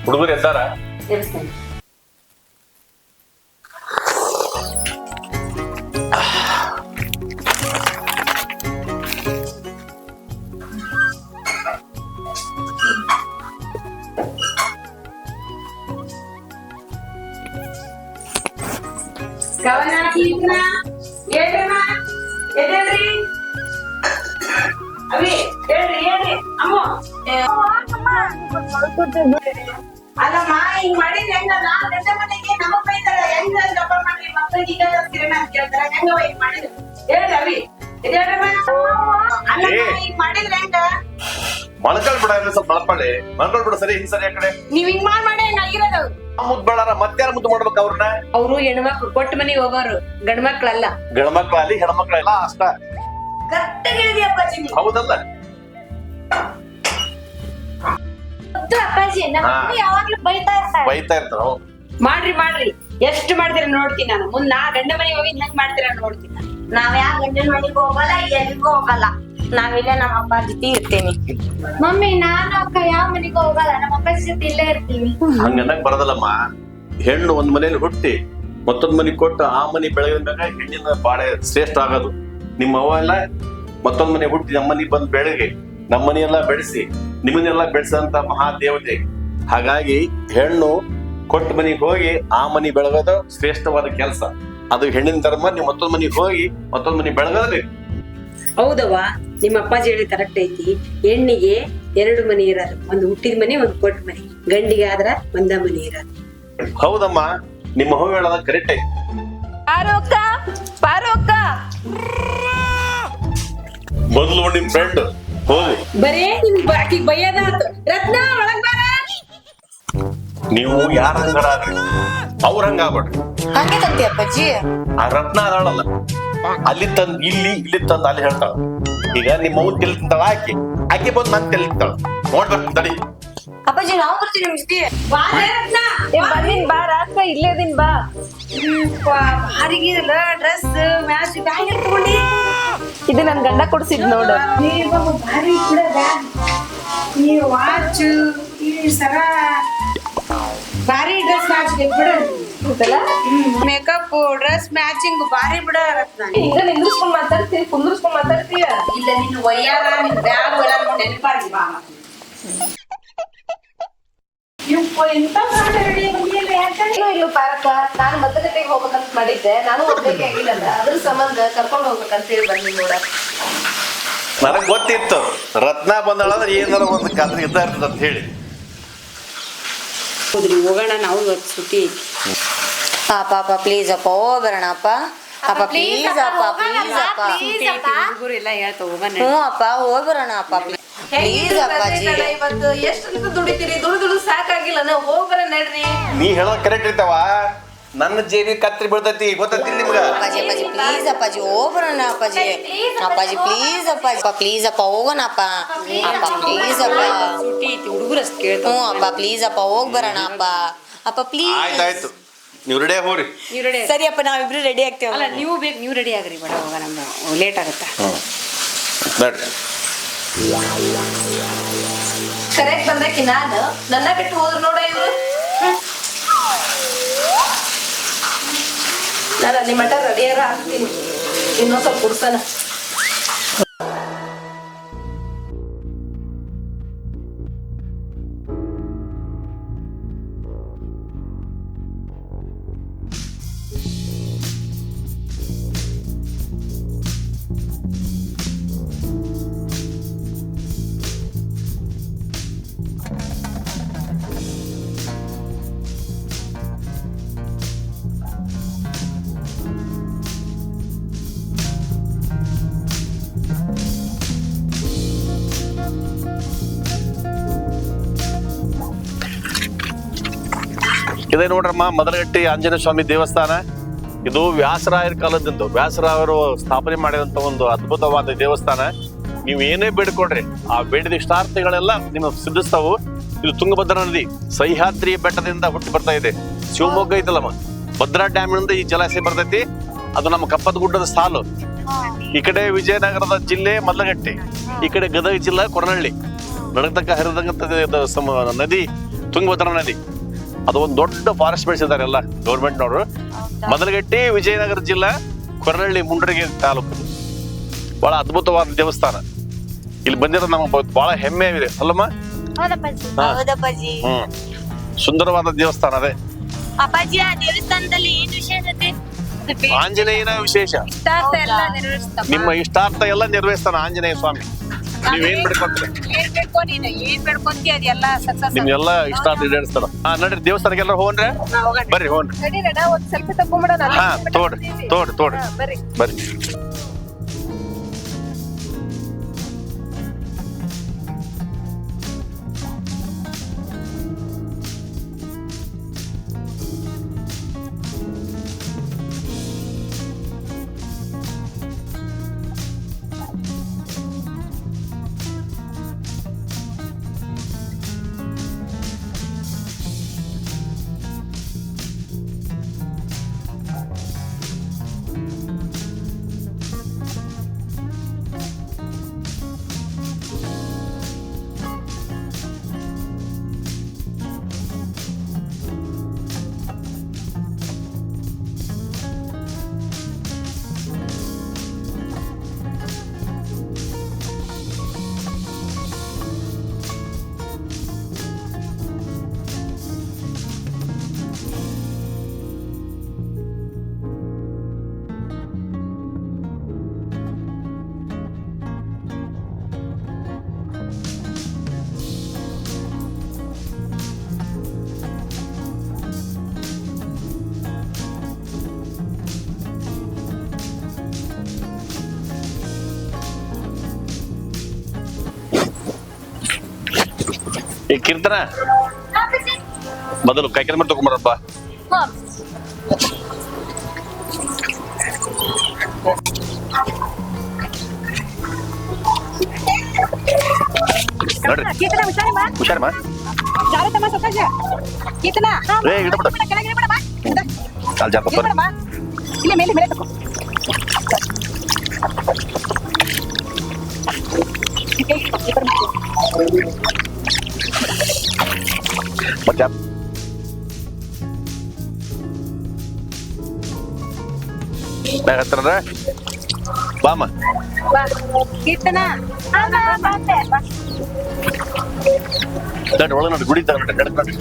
ಹುಡುಗರು ಎದ್ದಾರ? ಎಬ್ಸ್ತೇನೆ. ಕವನ ಕೀರ್ತನ ಹೇಳ್ರಮ್ಮ, ಎದ್ದೇಳ್ರಿ. ಅವಿ ಹೇಳ್ರಿ ಹೇಳ್ರಿ. ಅಮ್ಮ ಅಲ್ಲಮ್ಮ, ಹಿಂಗ್ ಮಾಡಿದ್ರೆ ಹೆಂಗಲ್ಲ? ಗಂಡ ಮನೆಗೆ ನಮಗ್ ಬೈತಾರ, ಹೆಂಗ ಗಪ್ಪ ಮಾಡ್ರಿ ಮಕ್ಕಳಿಗೆ ಈಗ ಕಿರಣ ಅಂತ ಕೇಳ್ತಾರ, ಹೆಂಗವ ಹಿಂಗ್ ಮಾಡಿದ್ರು? ಹೇಳ್ರಿ ಅವಿ, ಎದ್ದೇಳ್ರಮ್ಮ. ಅಲ್ಲಮ್ಮ, ಹಿಂಗ್ ಮಾಡಿದ್ರೆ ಹೆಂಗ? ಮಲ್ಕಲ್ ಬಿಡ, ಸ್ವಲ್ಪ ಮಲ್ಕೊಳ್ಳಿ. ಮಲ್ಕೊಳ್ ಬಿಡ. ಸರಿ, ಹಿಂಗ್ ಸರಿ ಆ ಕಡೆ. ನೀವ್ ಹಿಂಗ್ ಮಾಡಿ ಹಿಂಗಾಗಿರೋದು. ಮುದ್ದು ಬೇಡಾರ, ಮತ್ತಾರ ಮುದ್ದು ಮಾಡ್ಬೇಕು ಅವ್ರನ್ನ? ಅವ್ರು ಹೆಣ್ಮಕ್ಳು ಕೊಟ್ಟ ಮನೆಗೆ ಹೋಗೋರು, ಗಂಡ ಮಕ್ಳಲ್ಲ. ಗಂಡ್ಮಕ್ಳಲ್ಲಿ ಹೆಣ್ಮಕ್ಳೆಲ್ಲ ಅಷ್ಟ. ಕರೆಕ್ಟಾಗಿ ಹೇಳಿದಿ ಅಪ್ಪಾಜಿ. ಹೌದಲ್ಲ? ಅಪ್ಪಾಜಿ ನಮ್ಮ ಯಾವಾಗ್ಲೂ ಬೈತಾ ಇರ್ತಾರ. ಮಾಡ್ರಿ ಮಾಡ್ರಿ, ಎಷ್ಟು ಮಾಡ್ತೀರ ನೋಡ್ತೀನಿ ನಾನು. ಮುಂದ್ ನಾ ಗಂಡ ಮನೆಗೆ ಹೋಗಿ ಹೆಂಗ್ ಮಾಡ್ತೀರ ನೋಡ್ತೀನಿ. ನಾವ್ ಯಾವ ಗಂಡನ ಮನೆಗೂ ಹೋಗಲ್ಲ, ಎಲ್ಲಿಗೂ ಹೋಗಲ್ಲ. ನಾವಿಲ್ಲೇ ನಮ್ಮ ಅಪ್ಪ ಜೊತೆ ಇರ್ತೀನಿ. ಮಮ್ಮಿ ನಾನು ಅಕ್ಕ ಯಾವ ಮನೆಗೂ ಹೋಗಲ್ಲ, ನಮ್ಮ ಅಪ್ಪ ಜೊತೆ ಇಲ್ಲೇ ಇರ್ತೀವಿ. ಹಂಗನ್ನಕ್ ಬರದಲ್ಲಮ್ಮ. ಹೆಣ್ಣು ಒಂದ್ ಮನೇಲಿ ಹುಟ್ಟಿ ಮತ್ತೊಂದ್ ಮನೆಗ್ ಕೊಟ್ಟು ಆ ಮನೆ ಬೆಳಗಿದಾಗ ಹೆಣ್ಣಿನ ಬಾಳೆ ಶ್ರೇಷ್ಠ ಆಗೋದು. ನಿಮ್ಮ ಅವ್ವ ಎಲ್ಲ ಮತ್ತೊಂದ್ ಮನೆ ಹುಟ್ಟಿ ನಮ್ಮ ಮನೆಗ್ ಬಂದ್ ಬೆಳಗ್ಗೆ ನಮ್ಮ ಮನೆಯೆಲ್ಲ ಬೆಳೆಸಿ ನಿಮ್ಮನ್ನೆಲ್ಲ ಬೆಳೆಸಂತ ಮಹಾ ದೇವತೆ. ಹಾಗಾಗಿ ಹೆಣ್ಣು ಕೊಟ್ಟ ಮನೆಗೆ ಹೋಗಿ ಆ ಮನೆ ಬೆಳಗೋದು ಶ್ರೇಷ್ಠವಾದ ಕೆಲಸ. ಅದು ಹೆಣ್ಣಿನ ಧರ್ಮ. ನೀವು ಮತ್ತೊಂದ್ ಮನೆಗೆ ಹೋಗಿ ಮತ್ತೊಂದ್ ಮನೆ ಬೆಳಗೋದ್ಬೇಕು. ಹೌದವ್ವ, ನಿಮ್ಮ ಅಪ್ಪಾಜಿ ಹೇಳಿ ಕರೆಕ್ಟ್ ಐತಿ. ಹೆಣ್ಣಿಗೆ 2 ಮನೆ ಇರೋದು, ಒಂದು ಹುಟ್ಟಿದ ಮನೆ, ಒಂದು ಕೊಟ್ಟ ಮನೆ. ಗಂಡಿಗೆ ಆದ್ರ ಒಂದ ಮನೆ ಇರೋದು. ಹೌದಮ್ಮ, ನಿಮ್ಮ ಅವ್ವ ಹೇಳೋದ ಕರೆಕ್ಟ್ ಐತಿ. ಮೊದಲು ನಿಮ್ ಫ್ರೆಂಡ್ ಹೋಗಿ ಬರೇ ನಿಮ್ ಆಕಿಗ್ ಬೈಯದ ಆತು. ರತ್ನ ಒಳಗ್ ಬಾರ. ನೀವು ಯಾರ ಹಂಗಾರ ಅವ್ರ ಹಂಗಾಗ್ಬೇಡ್ರಿ. ಹಂಗೆ ತಂತಿ ಅಪ್ಪಾಜಿ. ಆ ರತ್ನ ಅದಾಳಲ್ಲ, ಅಲ್ಲಿ ತಂದ್ ಇಲ್ಲಿ ತಂದ್ ಅಲ್ಲಿ ಹೇಳ್ತಾಳ. ಈಗ ನಿಮ್ಮ ಅವ್ನ ತೆಲ್ ತಿಂತಾಳ ಆಕೆ ಬಂದ್ ನನ್ ತೆಲ್ ತಿಂತಾಳ. ನೋಡ್ಬೇಕು ತಡಿ. ಅಪ್ಪಾಜಿ ನಾವು ಬರ್ತೀವಿ ನಿಮ್ ಜೊತೆ. ಬಾರೇ ರತ್ನ. ಬಂದಿನ್ ಬಾ ರಾತ್ರಿ, ಇಲ್ಲೇ ಇದೀನ್ ಬಾ. ಭಾರಿಗಿರಲ್ಲ ಡ್ರೆಸ್ ಮ್ಯಾಚ್ ಬ್ಯಾಗ್ ತಗೊಂಡಿ. ಇದು ನನ್ ಗಂಡ ಕೊಡ್ಸಿದ್ ನೋಡು. ಭಾರಿ ಕೂಡ ಬ್ಯಾಗ್, ಈ ವಾಚ್, ಈ ಸರ, ಭಾರಿ ಡ್ರೆಸ್ ಮ್ಯಾಚ್ ಬಿಡ. ಮೇಕಪ್ ಡ್ರೆಸ್ ಮ್ಯಾಚಿಂಗ್ ಭಾರಿ ಬಿಡ ರತ್ನ. ಹಿಂಗ ನಿಂದ್ರಿಸ್ಕೊಂಡ್ ಮಾತಾಡ್ತೀವಿ, ಕುಂದ್ರಿಸ್ಕೊಂಡ್ ಮಾತಾಡ್ತೀಯ. ಇಲ್ಲ ನಿನ್ನ ವಯ್ಯಾರ, ನಿನ್ ಬ್ಯಾಗ್ ಎಲ್ಲ ನೋಡಿ ನೆನಪಾಡಿ ಬಾ. ಇನ್ನು ಪಾರಕ ನಾನು ಮತಗಟ್ಟೆಗೆ ಹೋಗ್ಬೇಕಂತ ಮಾಡಿದ್ದೆ. ನಾನು ಹೋಗ್ಲಿಕ್ಕೆ ಆಗಿಲ್ಲಲ್ಲ, ಅದ್ರ ಸಂಬಂಧ ಕರ್ಕೊಂಡ್ ಹೋಗ್ಬೇಕಂತ ಹೇಳಿ ಬಂದಿ ನೋಡ. ನನಗ್ ಗೊತ್ತಿತ್ತು ರತ್ನ ಬಂದಾಳಂದ್ರೆ ಏನಾರ ಒಂದು ಕತ್ರ ಇದ್ದ ಇರ್ತದ ಅಂತ ಹೇಳಿ. ಹೌದ್ರಿ, ಹೋಗೋಣ ನಾವು ಇವತ್ತು ಸುಟ್ಟಿ ಐತಿ. ಅಪ್ಪ ಪ್ಲೀಸ್ ಅಪ್ಪ ಹೋಗ್ಬರೋಣ ಅಪ್ಪ. ಅಪ್ಪ ಪ್ಲೀಸ್ ಅಪ್ಪ, ಪ್ಲೀಸ್ ಅಪ್ಪ. ಹುಡುಗರು ಎಲ್ಲ ಹೇಳ್ತಾ ಹೋಗೋಣ. ಹ್ಞೂ ಅಪ್ಪ ಹೋಗ್ಬರೋಣ ಅಪ್ಪ, ಪ್ಲೀಸ್ ಅಪ್ಪಾಜಿ. ಇವತ್ತು ಎಷ್ಟು ದುಡಿತೀರಿ? ದುಡಿದು ಸಾಕಾಗಿಲ್ಲ, ನಾವು ಹೋಗ್ಬರ ನಡ್ರಿ. ನೀ ಹೇಳೋದ್ ಕರೆಕ್ಟ್ ಇರ್ತಾವ. ನನ್ನ ಜೇಬಿ ಕತ್ರಿ ಬೀಳ್ತೈತಿ, ಗೊತ್ತೈತಿ ನಿಮ್ಗ? ಅಪ್ಪಾಜಿ ಪ್ಲೀಸ್ ಅಪ್ಪಾಜಿ ಹೋಗ್ಬರೋಣ ಅಪ್ಪಾಜಿ. ಅಪ್ಪಾಜಿ ಪ್ಲೀಸ್ ಅಪ್ಪಾಜಿ, ಪ್ಲೀಸ್ ಅಪ್ಪ ಹೋಗೋಣ ಅಪ್ಪ. ಅಪ್ಪ ಪ್ಲೀಸ್ ಅಪ್ಪ. ಸುಟ್ಟಿ ಐತಿ, ಹುಡುಗರು ಅಷ್ಟು ಕೇಳ್ತಾ. ಹ್ಞೂ ಅಪ್ಪ ಪ್ಲೀಸ್ ಅಪ್ಪ ಹೋಗ್ಬರೋಣ ಅಪ್ಪ. ಅಪ್ಪ ಪ್ಲೀಸ್. ಆಯ್ತಾಯ್ತು, ನೀವು ರೆಡಿ ಹೋಗ್ರಿ. ನೀವು ರೆಡಿ. ಸರಿ ಅಪ್ಪ, ನಾವಿಬ್ರು ರೆಡಿ ಆಗ್ತೇವೆ. ಅಲ್ಲ ನೀವು ಬೇಕು, ನೀವು ರೆಡಿ ಆಗ್ರಿ. ಬೇಡ ಹೋಗ, ನಮ್ಮ ಲೇಟ್ ಆಗುತ್ತಾ. ನೋಡ್ರಿ, ಕರೆಕ್ಟ್ ಬಂದಕ್ಕೆ ನಾನು ನನ್ನ ಬಿಟ್ಟು ಹೋದ್ರು ನೋಡ ಇವ್ರು. ನಾನು ಅಲ್ಲಿ ಮಠ ರೆಡಿಯಾರ ಆಗ್ತೀನಿ, ಇನ್ನೊಂದ್ ಸ್ವಲ್ಪ ಕುಡ್ಸನ. ಇದೇ ನೋಡ್ರಮ್ಮ, ಮದರಗಟ್ಟಿ ಆಂಜನೇಯ ಸ್ವಾಮಿ ದೇವಸ್ಥಾನ. ಇದು ವ್ಯಾಸರಾಯರ ಕಾಲದ್ದು. ವ್ಯಾಸರಾಯರು ಸ್ಥಾಪನೆ ಮಾಡಿದಂತ ಒಂದು ಅದ್ಭುತವಾದ ದೇವಸ್ಥಾನ. ನೀವು ಏನೇ ಬೇಡ್ಕೊಡ್ರಿ, ಆ ಬೇಡಿದ ಇಷ್ಟಾರ್ಥಗಳೆಲ್ಲ ನಿಮಗೆ ಸಿದ್ಧಿಸ್ತಾವು. ಇದು ತುಂಗಭದ್ರಾ ನದಿ ಸಹ್ಯಾದ್ರಿ ಬೆಟ್ಟದಿಂದ ಹುಟ್ಟಿ ಬರ್ತಾ ಇದೆ. ಶಿವಮೊಗ್ಗ ಐತಲ್ಲಮ್ಮ, ಭದ್ರಾ ಡ್ಯಾಮ್ನಿಂದ ಈ ಜಲಾಶಯ ಬರ್ತೈತಿ. ಅದು ನಮ್ಮ ಕಪ್ಪದ ಗುಡ್ಡದ ಸಾಲು. ಈ ಕಡೆ ವಿಜಯನಗರದ ಜಿಲ್ಲೆ ಮದಲಗಟ್ಟಿ, ಈ ಕಡೆ ಗದಗ ಜಿಲ್ಲಾ ಕೊರನಹಳ್ಳಿ. ನಡತಕ್ಕ ಹರಿದಂತ ನದಿ ತುಂಗಭದ್ರಾ ನದಿ ಅದು ಒಂದು ದೊಡ್ಡ ಫಾರೆಸ್ಟ್ ಬೆಳೆಸಿದ್ದಾರೆ ಎಲ್ಲ ಗೌರ್ಮೆಂಟ್ನವರು. ಮದಲಗಟ್ಟಿ ವಿಜಯನಗರ ಜಿಲ್ಲಾ ಕೊರನಹಳ್ಳಿ ಮುಂಡ್ರಿಗಿ ತಾಲೂಕು. ಬಹಳ ಅದ್ಭುತವಾದ ದೇವಸ್ಥಾನ. ಇಲ್ಲಿ ಬಂದಿರೋದು ನಮ್ಗೆ ಬಹಳ ಹೆಮ್ಮೆ ಇದೆ ಅಲ್ಲಮ್ಮ? ಹೌದಪ್ಪಾಜಿ. ಸುಂದರವಾದ ದೇವಸ್ಥಾನ ಅದೇ. ಅಪ್ಪಾಜಿ ಆ ದೇವಸ್ಥಾನದಲ್ಲಿ ಏನ್ ವಿಶೇಷತೆ? ಆಂಜನೇಯನ ವಿಶೇಷ. ನಿಮ್ಮ ಇಷ್ಟಾರ್ಥ ಎಲ್ಲ ನೆರವೇರಿಸ್ತಾನ ಆಂಜನೇಯ ಸ್ವಾಮಿ. ನೀವೇನ್ ಬೇಡ್ಕೊಂತೀರಿ ಏನ್ ಬೇಡ್ಕೊಂತಿ ಅದೆಲ್ಲ ಸಕ್ಸಸ್. ನಿಮ್ಗೆಲ್ಲ ಇಷ್ಟಾರ್ಥ ಈಡೇರಿಸ್ತಾರ. ನಡ್ರಿ ದೇವಸ್ಥಾನಕ್ಕೆ ಎಲ್ಲರೂ ಹೋಗ್ರಿ, ಬರ್ರಿ ಹೋಗ್ರಿ. ಒಂದ್ ಸೆಲ್ಫಿ ತಗೊಂಡ್ಬಿಡೋಣ. ಹಾ ತೋಡ್ರಿ ಬರ್ರಿ. ಬರ್ರಿ. ಈ ಕೀರ್ತನ ಮೊದಲು ಕೈಕೆಲ್ ಮೇಲೆ ತಗೊಂಬರಪ್ಪ. ನೋಡ್ರಿ ಹುಷಾರಮ್ಮ. ಕಾಲ್ ಜಾಪ ಮತ್ತೆ ಹತ್ರ ಬಾಮ ಒಳಗೆ ನೋಡಿ ಗುಡಿ ತಗೊಂಡ್ರೆ ನಡ್ಕೊಂಡು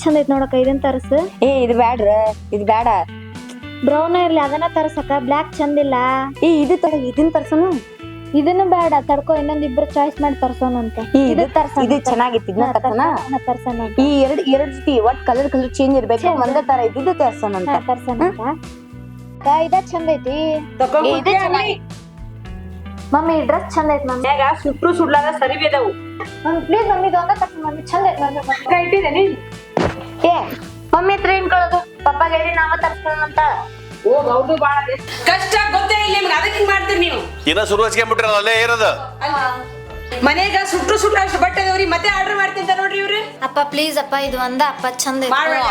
ಚಂದ ಐತ್ ನೋಡಕ್ಕ. ಇದನ್ ತರಸ್. ಇದು ಬ್ಯಾಡ್ರ, ಇದು ಬೇಡ. ಬ್ರೌನ್ ಇರ್ಲಿ ಅದನ್ನ ತರಸಕ್ಕ. ಬ್ಲಾಕ್ ಚಂದಿಲ್ಲ. ಇದು ಇದನ್ ತರ್ಸೋನು. ಇದನ್ನು ಬೇಡ, ತಡ್ಕೊ. ಇನ್ನೊಂದ್ ಇಬ್ರು ಚಾಯ್ಸ್ ಮಾಡಿ ತರ್ಸೋನಂತ. ಇದು ಚೆನ್ನಾಗಿತ್ತು. ಇದನ್ನ ತರ್ಸೋಣ. ಈ ಎರಡು ಜೊತೆ ಒಟ್ ಕಲರ್ ಚೇಂಜ್ ಇರ್ಬೇಕು. ಒಂದೇ ತರ ಇದ್ದಿದ್ದು ತರ್ಸೋನಂತ. ತರ್ಸೋನಂತ. ಇದ ಚಂದ ಐತಿ. ಮಮ್ಮಿ ಈ ಡ್ರೆಸ್ ಚಂದ ಐತ್ ಮಮ್ಮಿ. ಮನ್ಯಾಗ ಸುಟ್ರು ಸುಡ್ಲಾದ ಸರಿ ಬೇದವು. ಮಮ್ಮಿ ಪ್ಲೀಸ್ ಮಮ್ಮಿ ಇದು ಒಂದ ತರ್ಸಿ ಮಮ್ಮಿ, ಚಂದ ಐತ್ ಮಮ್ಮಿ. ಇಟ್ಟಿದ್ದೇನೆ ಏ ಮಮ್ಮಿ ಹತ್ರ ಏನ್ ಕಳೋದು, ಪಪ್ಪ ಹೇಳಿ ನಾವ ತರ್ಸ್ಕೊಳ್ಳೋಣ ಹೋಗ್ ಅವ್ರದ್ದು ಬಾಳ ಕಷ್ಟ ಗೊತ್ತೇ ಇಲ್ಲ ನಿಮ್ಗೆ, ಅದಕ್ಕೆ ಹಿಂಗ್ ಮಾಡ್ತೀರಿ ನೀವು. ಇನ್ನ ಶುರು ಹಚ್ಕೊಂಡ್ಬಿಟ್ರಲ್ಲ ಅಲ್ಲೇ ಇರೋದು. ಮನೆಗ ಸುಟ್ರು ಸುಟ್ಟ ಅಷ್ಟು ಬಟ್ಟೆ ಅದಾವ್ರಿ, ಮತ್ತೆ ಆರ್ಡರ್ ಮಾಡ್ತಿಂತ ನೋಡ್ರಿ ಇವ್ರು. ಅಪ್ಪ ಪ್ಲೀಸ್ ಅಪ್ಪ ಇದು ಒಂದ ಅಪ್ಪ ಚಂದ ಐತ್. ಮಾಡ್ಬೇಡ,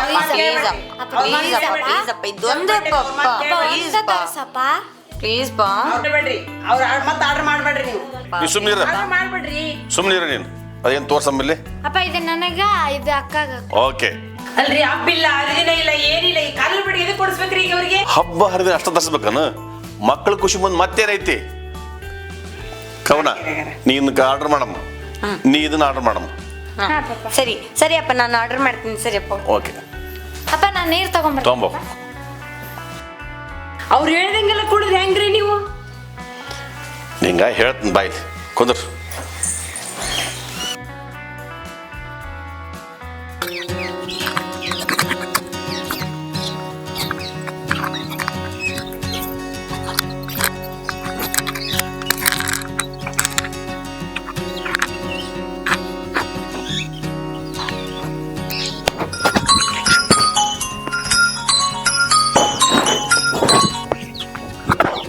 ಪ್ಲೀಸ್ ಬಾ ಮಾಡ್ಬೇಡ್ರಿ, ಅವ್ರ ಮತ್ತೆ ಆರ್ಡರ್ ಮಾಡ್ಬೇಡ್ರಿ ನೀವು. ನೀ ಸುಮ್ನಿರ, ಆರ್ಡರ್ ಮಾಡ್ಬೇಡ್ರಿ. ಸುಮ್ನಿರ ನೀನು. ಅದೇನ್ ತೋರ್ಸಂಬಿಲ್ಲಿ. ಅಪ್ಪ ಇದು ನನಗ, ಇದು ಅಕ್ಕಾಗ. ಓಕೆ. ಅಲ್ರಿ ಹಬ್ಬಿಲ್ಲ, ಹರಿದಿನ ಇಲ್ಲ, ಏನಿಲ್ಲ, ಈ ಕಾಲ ಬಿಡಿ ಇದು ಕೊಡಿಸ್ಬೇಕ್ರಿ ಈಗ ಅವ್ರಿಗೆ. ಹಬ್ಬ ಹರಿದಿನ ಅಷ್ಟ ತರ್ಸ್ಬೇಕನ, ಮಕ್ಕಳ ಖುಷಿ ಮುಂದೆ ಮತ್ತೇನೈತಿ ಕವನ. ನೀನ್ ಆರ್ಡರ್ ಮಾಡಮ್ಮ, ನೀ ಇದನ್ನ ಆರ್ಡರ್ ಮಾಡಮ್ಮ. ಸರಿ ಸರಿ ಅಪ್ಪ, ನಾನು ಆರ್ಡರ್ ಮಾಡ್ತೀನಿ. ಸರಿ ಅಪ್ಪ. ಓಕೆ. ಅಪ್ಪ ನಾನ್ ನೀರ್ ತಗೊಂಡ್ಬರ್ತೀನಿ. ತೊಂಬ. ಅವ್ರು ಹೇಳ್ದಂಗೆಲ್ಲ ಕುಡಿದ್ರೆ ಹೆಂಗ್ರಿ ನೀವು? ನಿಂಗ ಹೇಳ್ತೀನಿ ಬಾಯ್ ಕುಂದ್ರ.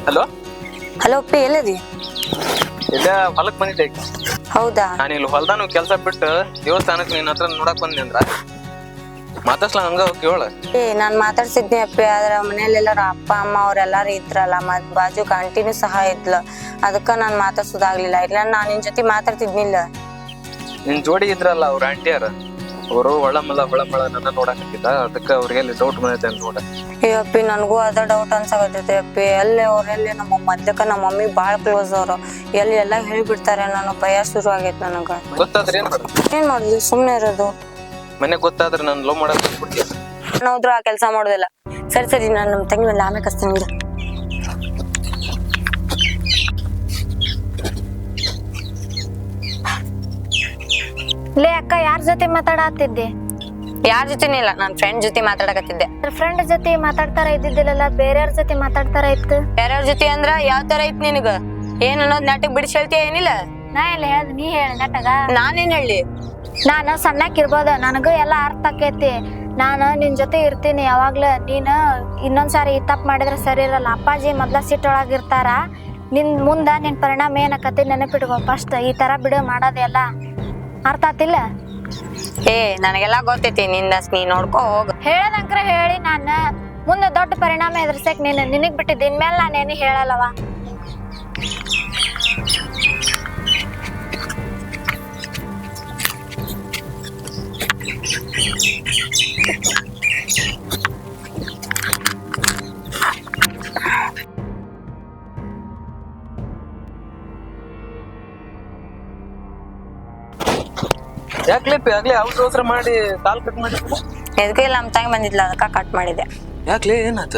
ಹಲೋ ಹಲೋ ಅಪ್ಪಿ, ಎಲ್ಲದಿ? ಇಲ್ಲ ಹೊಲಕ್ ಬಂದಿದ್ದೆ. ಹೌದಾ? ನಾನು ಇಲ್ಲಿ ಹೊಲ್ದಾನು ಕೆಲಸ ಬಿಟ್ಟು ದೇವಸ್ಥಾನಕ್ಕೆ ನಿನ್ನ ಹತ್ರ ನೋಡಕ್ ಬಂದಿ ಅಂದ್ರ ಮಾತಾಡ್ಸ್ಲಾ ಹಂಗ ಕೇಳ. ನಾನ್ ಮಾತಾಡ್ಸಿದ್ನಿ ಅಪ್ಪಿ, ಆದ್ರ ಮನೇಲಿ ಎಲ್ಲಾರ ಅಪ್ಪ ಅಮ್ಮ ಅವ್ರೆಲ್ಲಾರು ಇದ್ರಲ್ಲ, ಮತ್ ಬಾಜು ಆಂಟಿನೂ ಸಹ ಇದ್ಲ, ಅದಕ್ಕ ನಾನ್ ಮಾತಾಡ್ಸೋದಾಗ್ಲಿಲ್ಲ. ಇಲ್ಲ ನಾನ್ ನಿನ್ ಜೊತೆ ಮಾತಾಡ್ತಿದ್ನಿಲ್ಲ. ನಿನ್ ಜೋಡಿ ಇದ್ರಲ್ಲ ಅವ್ರ ಆಂಟಿಯಾರ, ಅವರು ಹೊಳಮಳ ನನ್ನ ನೋಡಕತ್ತಿದ್ದ, ಅದಕ್ಕ ಅವ್ರಿಗೆ ಡೌಟ್ ಬಂದೈತೆ ಅಂತ ನೋಡ. ಅಪ್ಪಿ ನನಗೂ ಅದ ಡೌಟ್ ಅನ್ಸಾಕತ್ತೈತಿ ಅಪ್ಪಿ. ಎಲ್ಲಿ ಅವ್ರೆಲ್ಲಿ ನಮ್ಮ ಮೊದ್ಲಕ್ಕ ನಮ್ಮ ಮಮ್ಮಿ ಬಾಳ ಕ್ಲೋಸ್ ಅವ್ರು, ಎಲ್ಲಿ ಎಲ್ಲಾ ಹೇಳ್ಬಿಡ್ತಾರೆ, ನಾನು ಭಯ ಶುರು ಆಗೈತ್ ನನಗ. ಗೊತ್ತಾದ್ರೆ ಏನ್ ಮಾಡೋದು? ಏನ್ ಮಾಡುದು, ಸುಮ್ನೆ ಇರೋದು. ಮನೆ ಗೊತ್ತಾದ್ರೆ ನಾನು ಲವ್ ಮಾಡಕ್ ಬಿಡ್ತೀನಿ. ನಾವ್ರು ಆ ಕೆಲ್ಸ ಮಾಡೋದಿಲ್ಲ. ಸರಿ ಸರಿ, ನಾನು ನಮ್ ತಂಗಿ ಮೇಲೆ ಆಮೇಲೆ ಕಸ್ತೀನಿ. ಲೇ ಅಕ್ಕ, ಯಾರ್ ಜೊತೆ ಮಾತಾಡತ್ತಿದ್ದೆ? ಯಾರ ಜೊತೆನೇ ಇಲ್ಲ, ನಾನ್ ಫ್ರೆಂಡ್ ಜೊತೆ ಮಾತಾಡಕತ್ತಿದ್ದೆ. ಫ್ರೆಂಡ್ ಜೊತೆ ಮಾತಾಡ್ತಾರ ಇದ್ದಿದ್ದಿಲ್ಲಲ್ಲ, ಬೇರೆಯವ್ರ ಜೊತೆ ಮಾತಾಡ್ತಾರ ಇತ್ತು. ಬೇರೆಯವ್ರ ಜೊತೆ ಅಂದ್ರ ಯಾವ ತರ ಐತ್ ನಿನಗ? ಏನ್ ಅನ್ನೋದ್ ನಾಟಕ್ ಬಿಡಿಸಿ ಹೇಳ್ತೀಯ ಏನಿಲ್ಲ? ನಾ ಎಲ್ಲ ಹೇಳ್ದ, ನೀ ಹೇಳ ನಟಗ. ನಾನೇನ್ ಹೇಳಿ? ನಾನು ಸಣ್ಣಕ್ಕಿರ್ಬೋದ, ನನಗೂ ಎಲ್ಲ ಅರ್ಥ ಆಕೇತಿ. ನಾನು ನಿನ್ ಜೊತೆ ಇರ್ತೀನಿ ಯಾವಾಗ್ಲೂ. ನೀನು ಇನ್ನೊಂದ್ಸಾರಿ ತಪ್ಪು ಮಾಡಿದ್ರೆ ಸರಿ ಇರಲ್ಲ. ಅಪ್ಪಾಜಿ ಮೊದ್ಲ ಸಿಟ್ಟೊಳಗಿರ್ತಾರ, ನಿನ್ ಮುಂದ ನಿನ್ ಪರಿಣಾಮ ಏನಕತಿ ನೆನಪಿಟ್ಕೋ ಫಸ್ಟ್. ಈ ತರ ಬಿಡು ಮಾಡೋದೆಲ್ಲ ಅರ್ಥ ಆತಿಲ್ಲ? ನನಗೆಲ್ಲಾ ಗೊತ್ತೈತಿ, ನೀ ನೋಡ್ಕೊ ಹೋಗ. ಹೇಳದಂಕ್ರ ಹೇಳಿ, ನಾನು ಮುಂದೆ ದೊಡ್ಡ ಪರಿಣಾಮ ಎದುರ್ಸಕ್ ನಿನಗ್ ಬಿಟ್ಟಿದ್ದ, ಇನ್ಮೇಲೆ ನಾನೇನು ಹೇಳಲ್ಲವ. ಯಾಕ್ಲೇಪಿ ಆಗ್ಲೇ ಅವಸರ ಮಾಡಿ ಕಾಲ್ ಕಟ್ ಮಾಡಿ? ಎದಕ್ಕೂ ಇಲ್ಲ, ನಮ್ ತಂಗಿ ಬಂದಿದ್ಲ, ಅದಕ್ಕ ಕಟ್ ಮಾಡಿದೆ. ಯಾಕ್ಲೇ ಏನಾತ?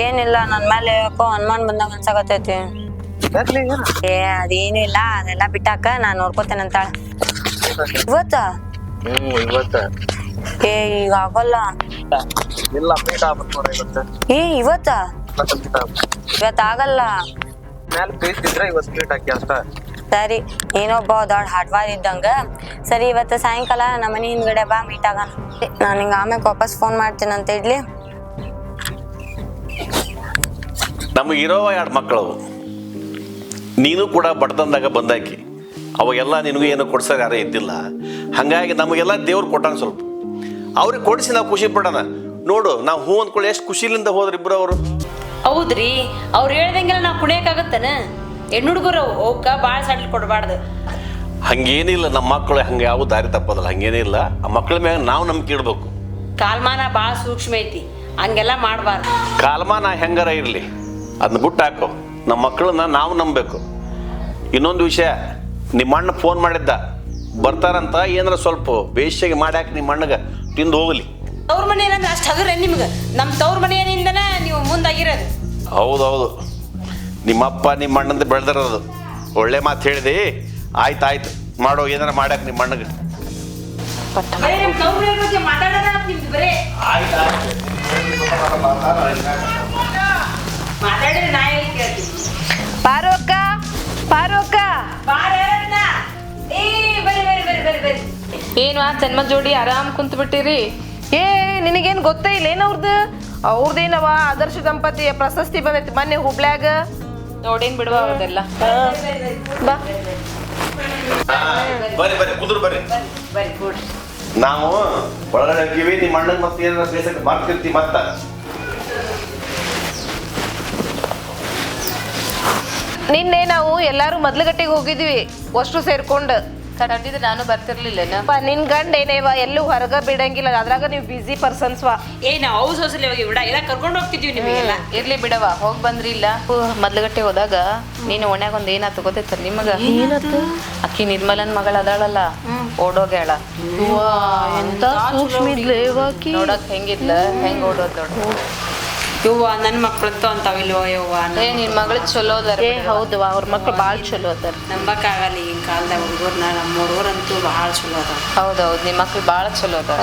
ಏನಿಲ್ಲ, ನನ್ ಮೇಲೆ ಯಾಕೋ ಅನುಮಾನ ಬಂದಂಗ ಅನ್ಸಾಕತ್ತೈತಿ. ಯಾಕ್ಲೇ ಏನ? ಅದೇನು ಇಲ್ಲ, ಅದೆಲ್ಲ ಬಿಟ್ಟಾಕ ನಾನ್ ನೋಡ್ಕೋತೇನೆ ಅಂತಾಳ. ಇವತ್ತ? ಇವತ್ತ? ಈಗ ಆಗೋಲ್ಲ. ಇಲ್ಲ ಮೀಟ್ ಆಗ್ಬೇಕು ನೋಡ ಇವತ್ತ. ಇವತ್ತ? ಇವತ್ತ ಆಗಲ್ಲ. ಮ್ಯಾಲ ಪ್ರೀತಿದ್ರೆ ಇವತ್ತು ಮೀಟ್ ಹಾಕಿ ಅಷ್ಟ. ಸರಿ, ಏನೊಬ್ಬ ದೊಡ್ಡ ಹಾಟ್ವಾರ್ ಇದ್ದಂಗ. ಸರಿ, ಇವತ್ತು ಸಾಯಂಕಾಲ ನಮ್ಮ ಮನೆ ಹಿಂದ್ಗಡೆ ಬಾ, ಮೀಟ್ ಆಗೋಣ. ನಾನು ಹಿಂಗ ಆಮೇಲೆ ವಾಪಸ್ ಫೋನ್ ಮಾಡ್ತೀನಿ ಅಂತ ಇಡ್ಲಿ. ನಮಗಿರೋ 2 ಮಕ್ಕಳು, ನೀನು ಕೂಡ ಬಡತನದಾಗ ಬಂದಾಕಿ, ಅವಾಗೆಲ್ಲ ನಿನಗೂ ಏನು ಕೊಡ್ಸೋರು ಯಾರೇ ಇದ್ದಿಲ್ಲ. ಹಾಗಾಗಿ ನಮಗೆಲ್ಲ ದೇವ್ರು ಕೊಟ್ಟಾನ ಸ್ವಲ್ಪ, ಅವ್ರಿಗೆ ಕೊಡಿಸಿ ನಾವು ಖುಷಿ ಪಡೋಣ. ನೋಡು, ನಾವು ಹೂ ಅಂದ್ಕೊಳ್ಳಿ ಎಷ್ಟು ಖುಷಿಲಿಂದ ಹೋದ್ರು ಇಬ್ರು ಅವರು. ಹೌದ್ರಿ, ಅವ್ರು ಹೇಳ್ದಂಗೆಲ್ಲ ನಾವು ಕುಣಿಯಕ್ಕಾಗತ್ತನ? ಹೆಣ್ಣು ಹುಡುಗರು ಅವಕ್ಕ ಬಾಳ ಸಡ್ಲ್ ಕೊಡ್ಬಾರ್ದು. ಹಂಗೇನಿಲ್ಲ, ನಮ್ಮ ಮಕ್ಕಳು ಹಂಗೆ ಯಾವ ದಾರಿ ತಪ್ಪದಲ್ಲ, ಹಂಗೇನಿಲ್ಲ. ಆ ಮಕ್ಕಳ ಮ್ಯಾಗ ನಾವು ನಂಬಿಕೆ ಇಡ್ಬೇಕು. ಕಾಲ್ಮಾನ ಬಾಳ ಸೂಕ್ಷ್ಮ ಐತಿ, ಹಂಗೆಲ್ಲ ಮಾಡ್ಬಾರ್ದು. ಕಾಲಮಾನ ಹೆಂಗಾರ ಇರಲಿ, ಅದನ್ನ ಬಿಟ್ಟು ಹಾಕೋ. ನಮ್ಮ ಮಕ್ಕಳನ್ನ ನಾವು ನಂಬಬೇಕು. ಇನ್ನೊಂದು ವಿಷಯ, ನಿಮ್ಮ ಅಣ್ಣ ಫೋನ್ ಮಾಡಿದ್ದ, ಬರ್ತಾರಂತ. ಏನಾರ ಸ್ವಲ್ಪ ಬೇಸಿಗೆ ಮಾಡ್ಯಾಕ ನಿಮ್ಮ ಅಣ್ಣಗೆ ತಿಂದು ಹೋಗ್ಲಿ. ತವ್ರ ಮನೆ ಏನಂದ್ರೆ ಅಷ್ಟು ಹಗರ ನಿಮ್ಗೆ, ನಮ್ಮ ತವ್ರ ಮನೆಯಿಂದನೇ ನೀವು ಮುಂದಾಗಿರೋದು. ಹೌದೌದು, ನಿಮ್ಮಪ್ಪ ನಿಮ್ಮ ಅಣ್ಣಂದ ಬೆಳೆದಿರೋದು. ಒಳ್ಳೆ ಮಾತು ಹೇಳಿದೆ. ಆಯ್ತು ಮಾಡೋ, ಏನಾರ ಮಾಡ್ಯಾಕ ನಿಮ್ಮ ಅಣ್ಣಗೆ. ಮಾತಾಡಿದ್ರೆ ನಾ ಹೇಳಿ ಕೇಳ್ತೀನಿ. ಪಾರು ಅಕ್ಕ, ಪಾರೋಕ ಏನು ಆ ಜನ್ಮ ಜೋಡಿ ಆರಾಮ್ ಕುಂತ್ ಬಿಟ್ಟಿರಿ. ಏ ನಿನಗೇನ್ ಗೊತ್ತೇ ಇಲ್ಲ ಏನ್ ಅವ್ರದ್ದೇನವ ಆದರ್ಶ ದಂಪತಿಯ ಪ್ರಶಸ್ತಿ ಬಂದೈತಿ ಮೊನ್ನೆ ಹುಬ್ಳ್ಯಾಗ. ನೋಡೇನ್ ಬಿಡುವ ಅವ್ರದೆಲ್ಲ. ಬಾ ಬರ್ರಿ ಬರ್ರಿ ಕುದುರು ಬರ್ರಿ. ನಾವು ಒಳಗಡೆ ಹಾಕಿವಿ, ನಿಮ್ಮ ಅಣ್ಣನ್ ಮತ್ತೆ ಏನಾರ ಬೇಸಕ್ಕೆ ಮಾಡ್ತಿರ್ತಿ ಮತ್ತ. ನಿನ್ನೆ ನಾವು ಎಲ್ಲಾರು ಮೊದ್ಲಗಟ್ಟಿಗೆ ಹೋಗಿದ್ವಿ ಅಷ್ಟು ಸೇರ್ಕೊಂಡು. ಕರೆದಿದ್ರೆ ನಾನು ಬರ್ತಿರ್ಲಿಲ್ಲ. ನಿನ್ ಗಂಡ ಏನೇವ ಎಲ್ಲೂ ಹೊರಗ ಬಿಡಂಗಿಲ್ಲ, ಅದ್ರಾಗ ನೀವು ಬಿಸಿ ಪರ್ಸನ್ಸ್ವಾ. ನಾವು ಸೋಸಲಿ ಹೋಗಿ ಬಿಡ ಎಲ್ಲ ಕರ್ಕೊಂಡು ಹೋಗ್ತಿದ್ವಿ ನಿಮಗೆಲ್ಲ. ಇರ್ಲಿ ಬಿಡವ, ಹೋಗ್ ಬಂದ್ರಿ ಇಲ್ಲ. ಮೊದ್ಲಗಟ್ಟೆ ಹೋದಾಗ ನೀನು ಒಣ್ಯಾಗ ಒಂದ್ ಏನಾತು ಗೊತ್ತೈತ ನಿಮಗ? ಅಕ್ಕಿ ನಿರ್ಮಲನ್ ಮಗಳ ಅದಾಳಲ್ಲ, ಓಡೋಗ್ಯಾಳ. ಎಂತ ಸೂಕ್ಷ್ಮ ನೋಡಕ್ ಹೆಂಗಿದ್ಲ, ಹೆಂಗ್ ಓಡೋದ್ ನೋಡು. ಯವ್ವ ನನ್ ಮಕ್ಳಂತೂ ಅಂತಾವಿಲ್ವ ಯವ್ವ. ನಿನ್ ಮಗಳು ಚಲೋ ಅದಾರ. ಹೌದವಾ, ಅವ್ರ ಮಕ್ಳು ಬಾಳ್ ಚಲೋ ಅದಾರ. ನಂಬಕ್ಕಾಗಲ್ಲ ಈಗಿನ ಕಾಲದಾಗ ಹುಡುಗರ್ನ. ನಮ್ಮ ಹುಡುಗರಂತೂ ಬಹಳ ಚಲೋ ಅದಾವ. ಹೌದೌದ್, ನಿಮ್ ಮಕ್ಳು ಬಾಳ ಚಲೋ ಅದಾರ.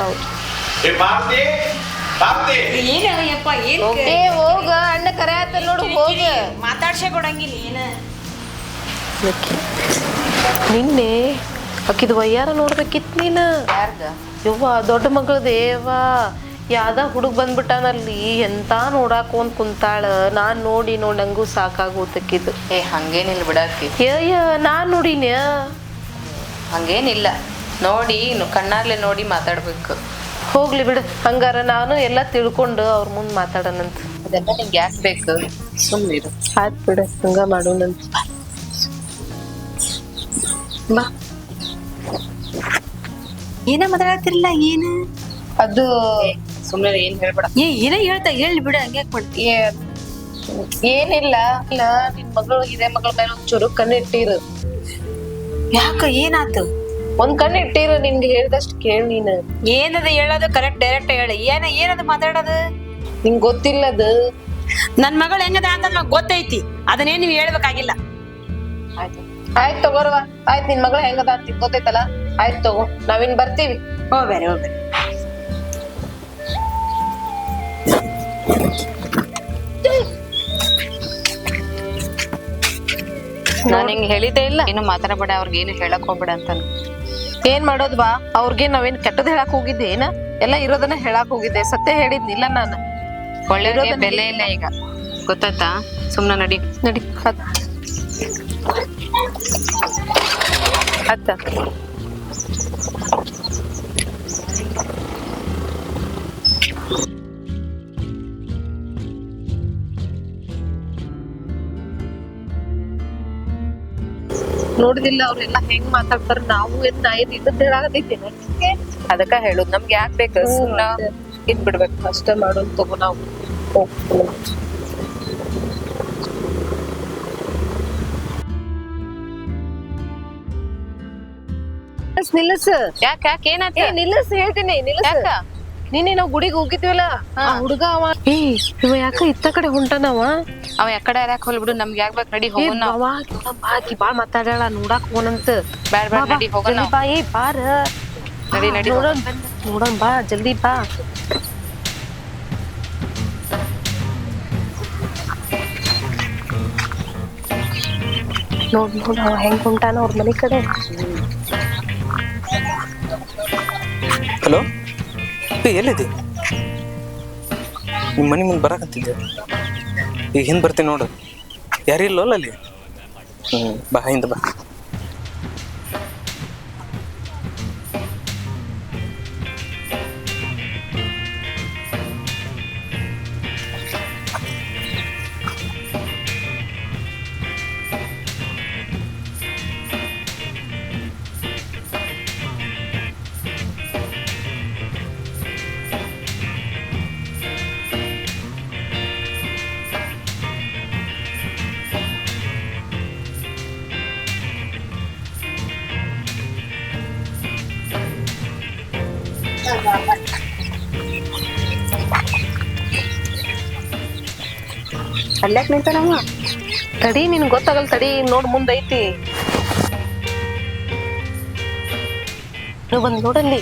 ಏನಪ್ಪ ಏನ್ ಏ ಹೋಗ, ಅಣ್ಣ ಕರೆ ಆತ ನೋಡು, ಹೋಗ. ಮಾತಾಡ್ಸೇ ಕೊಡಂಗಿಲ್ಲ ಏನ. ನಿನ್ನೆ ಅಕ್ಕಿದ್ ವಯ್ಯಾರ ನೋಡ್ಬೇಕಿತ್ ನೀನ. ಯಾರ್ದ? ಯವ್ವ ದೊಡ್ಡ ಮಗಳದೇವ ಯಾವ್ದ ಹುಡುಗ ಬಂದ್ಬಿಟ್ಟಾನಲ್ಲಿ, ಎಂತ ನೋಡಾಕ ಒಂದ್ ಕುಂತಾಳ. ನಾನ್ ನೋಡಿ ನಂಗೂ ಸಾಕಾಗೋತಕ್ಕಿದ್. ಹಂಗೇನಿಲ್ಲ ಬಿಡಾಕಿ. ನಾನ್ ನೋಡಿನ. ಹಂಗೇನಿಲ್ಲ, ನೋಡಿ ಕಣ್ಣಾರ್ಲೆ ನೋಡಿ ಮಾತಾಡ್ಬೇಕು. ಹೋಗ್ಲಿ ಬಿಡು, ಹಂಗಾರ ನಾನು ಎಲ್ಲ ತಿಳ್ಕೊಂಡು ಅವ್ರ ಮುಂದ್ ಮಾತಾಡೋಣಂತ. ಅದೆಲ್ಲ ನಿಂಗೆ ಯಾಕೆ ಬೇಕು, ಸುಮ್ಮನಿರು. ಆಯ್ತು ಬಿಡು, ಹಂಗ ಮಾಡೋಣಂತ. ಬಾ. ಏನ ಮಾತಾಡ್ತಿರ್ಲಿಲ್ಲ ಏನು? ಅದು ಸುಮ್ಮನೆ ಏನ್ ಹೇಳ್ಬೇಡ. ಏನ ಹೇಳ್ತಾ ಹೇಳಿ ಬಿಡ, ಹಂಗ್ಯಾಕ್ ಮಾಡ್ತಿ? ಏನಿಲ್ಲ, ಇಲ್ಲ ನಿನ್ ಮಗಳು ಇದೇ ಮಗಳ ಮೇಲೆ ಒಂದ್ ಚುರು ಕಣ್ಣು ಇಟ್ಟಿರು. ಯಾಕ ಏನಾತು? ಒಂದ್ ಕಣ್ಣು ಇಟ್ಟಿರು, ನಿನ್ಗೆ ಹೇಳ್ದಷ್ಟು ಕೇಳಿ ನೀನು. ಏನದ ಹೇಳೋದು ಕರೆಕ್ಟ್ ಡೈರೆಕ್ಟ್ ಹೇಳಿ. ಏನದ ಮಾತಾಡೋದು? ನಿಂಗ್ ಗೊತ್ತಿಲ್ಲದು. ನನ್ ಮಗಳು ಹೆಂಗದ ಅಂತ ನಮಗ್ ಗೊತ್ತೈತಿ, ಅದನ್ನೇನ್ ನೀವ್ ಹೇಳ್ಬೇಕಾಗಿಲ್ಲ. ಆಯ್ತು ತಗೋರ್ವ, ಆಯ್ತು ನಿನ್ ಮಗಳು ಹೆಂಗದ ಅಂತ ಗೊತ್ತೈತಲ್ಲ, ಆಯ್ತು ತಗೋ, ನಾವಿನ್ ಬರ್ತೀವಿ. ಹೋಗ್ಬೇರೆ. ನಾನ್ ಹಿಂಗ್ ಹೇಳಿದ್ದೆ ಇಲ್ಲ, ಏನು ಮಾತಾಡಬೇಡ, ಅವ್ರಿಗೆ ಏನು ಹೇಳಕ್ ಹೋಗ್ಬೇಡ ಅಂತ. ಏನ್ ಮಾಡೋದ್ ಬಾ, ಅವ್ರಿಗೆ ನಾವೇನ್ ಕೆಟ್ಟದ್ ಹೇಳಕ್ ಹೋಗಿದ್ದೆ ಏನ? ಎಲ್ಲ ಇರೋದನ್ನ ಹೇಳಕ್ ಹೋಗಿದ್ದೆ, ಸತ್ಯ ಹೇಳಿದ್ನಿಲ್ಲ ನಾನು. ಒಳ್ಳೆಯವ್ರಿಗೆ ಬೆಲೆ ಇಲ್ಲ ಈಗ, ಗೊತ್ತಾಯ್ತಾ? ಸುಮ್ನ ನಡಿ ನಡಿ ಹತ್ತ. ನೋಡಿದಿಲ್ಲ ಅವ್ರೆಲ್ಲ ಹೆಂಗ್ ಮಾತಾಡ್ತಾರ. ನಾವು ಏನ್ ಇದ್ದದ್ ಹೇಳಾಗತೈತೇನೆ, ಅದಕ್ಕ ಹೇಳುದ್ ನಮ್ಗೆ ಯಾಕೆ ಬೇಕು, ಸುಮ್ನ ಇದ್ ಬಿಡ್ಬೇಕು. ಅಷ್ಟ ಮಾಡೋದ್ ತಗೋ ನಾವು. ನಿಲ್ಲಿಸ್. ಯಾಕೆ ಏನಾಯ್ತು? ನಿಲ್ಲಿಸ್ ಹೇಳ್ತೀನಿ, ನಿಲ್ಲಿಸ್. ನಿನ್ನೆ ನಾವ್ ಗುಡಿಗೆ ಹೋಗಿದ್ವಲ್ಲ, ಆ ಹುಡುಗ ಅವ ಇವ ಯಾಕ ಇತ್ತ ಕಡೆ ಹೊಂಟಾನವ. ಅವ ಯಾಕಡೆ ಯಾಕೆ ಹೋಗ್ಬಿಡು, ನಮ್ಗೆ ಯಾಕೆ ಬೇಕು, ನಡಿ ಹೋಗೋಣ. ಬಾಕಿ ಬಾಳ್ ಮಾತಾಡಲ್ಲ, ನೋಡಾಕ್ ಹೋಗಣಂತ. ಬ್ಯಾಡ ನಡಿ ಹೋಗೋಣ. ಬಾ, ಬಾರ ನಡಿ ನೋಡೋಣ ಬಾ, ಜಲ್ದಿ ಬಾ. ನೋಡ್ ಅವ ಹೆಂಗ್ ಹೊಂಟಾನ ಅವ್ರ ಮನೆ ಕಡೆ. ಹಲೋ, ಎಲ್ಲಿದೆ? ನಿಮ್ಮ ಮನೆ ಮುಂದೆ ಬರಾಕಂತಿದ್ದೆ, ಈಗ ಹಿಂದೆ ಬರ್ತೀನಿ ನೋಡು. ಯಾರಿಲ್ಲೋಲ್ಲ ಅಲ್ಲಿ? ಬಾ, ಹಿಂದೆ ಬಾ. ಅಲ್ಯಾಕ್ ನಿಂತಾನವ? ತಡಿ, ನಿನ್ ಗೊತ್ತಾಗಲ್ ತಡಿ, ನೋಡ್ ಮುಂದೈತಿ. ಬಂದ್ ನೋಡಲ್ಲಿ.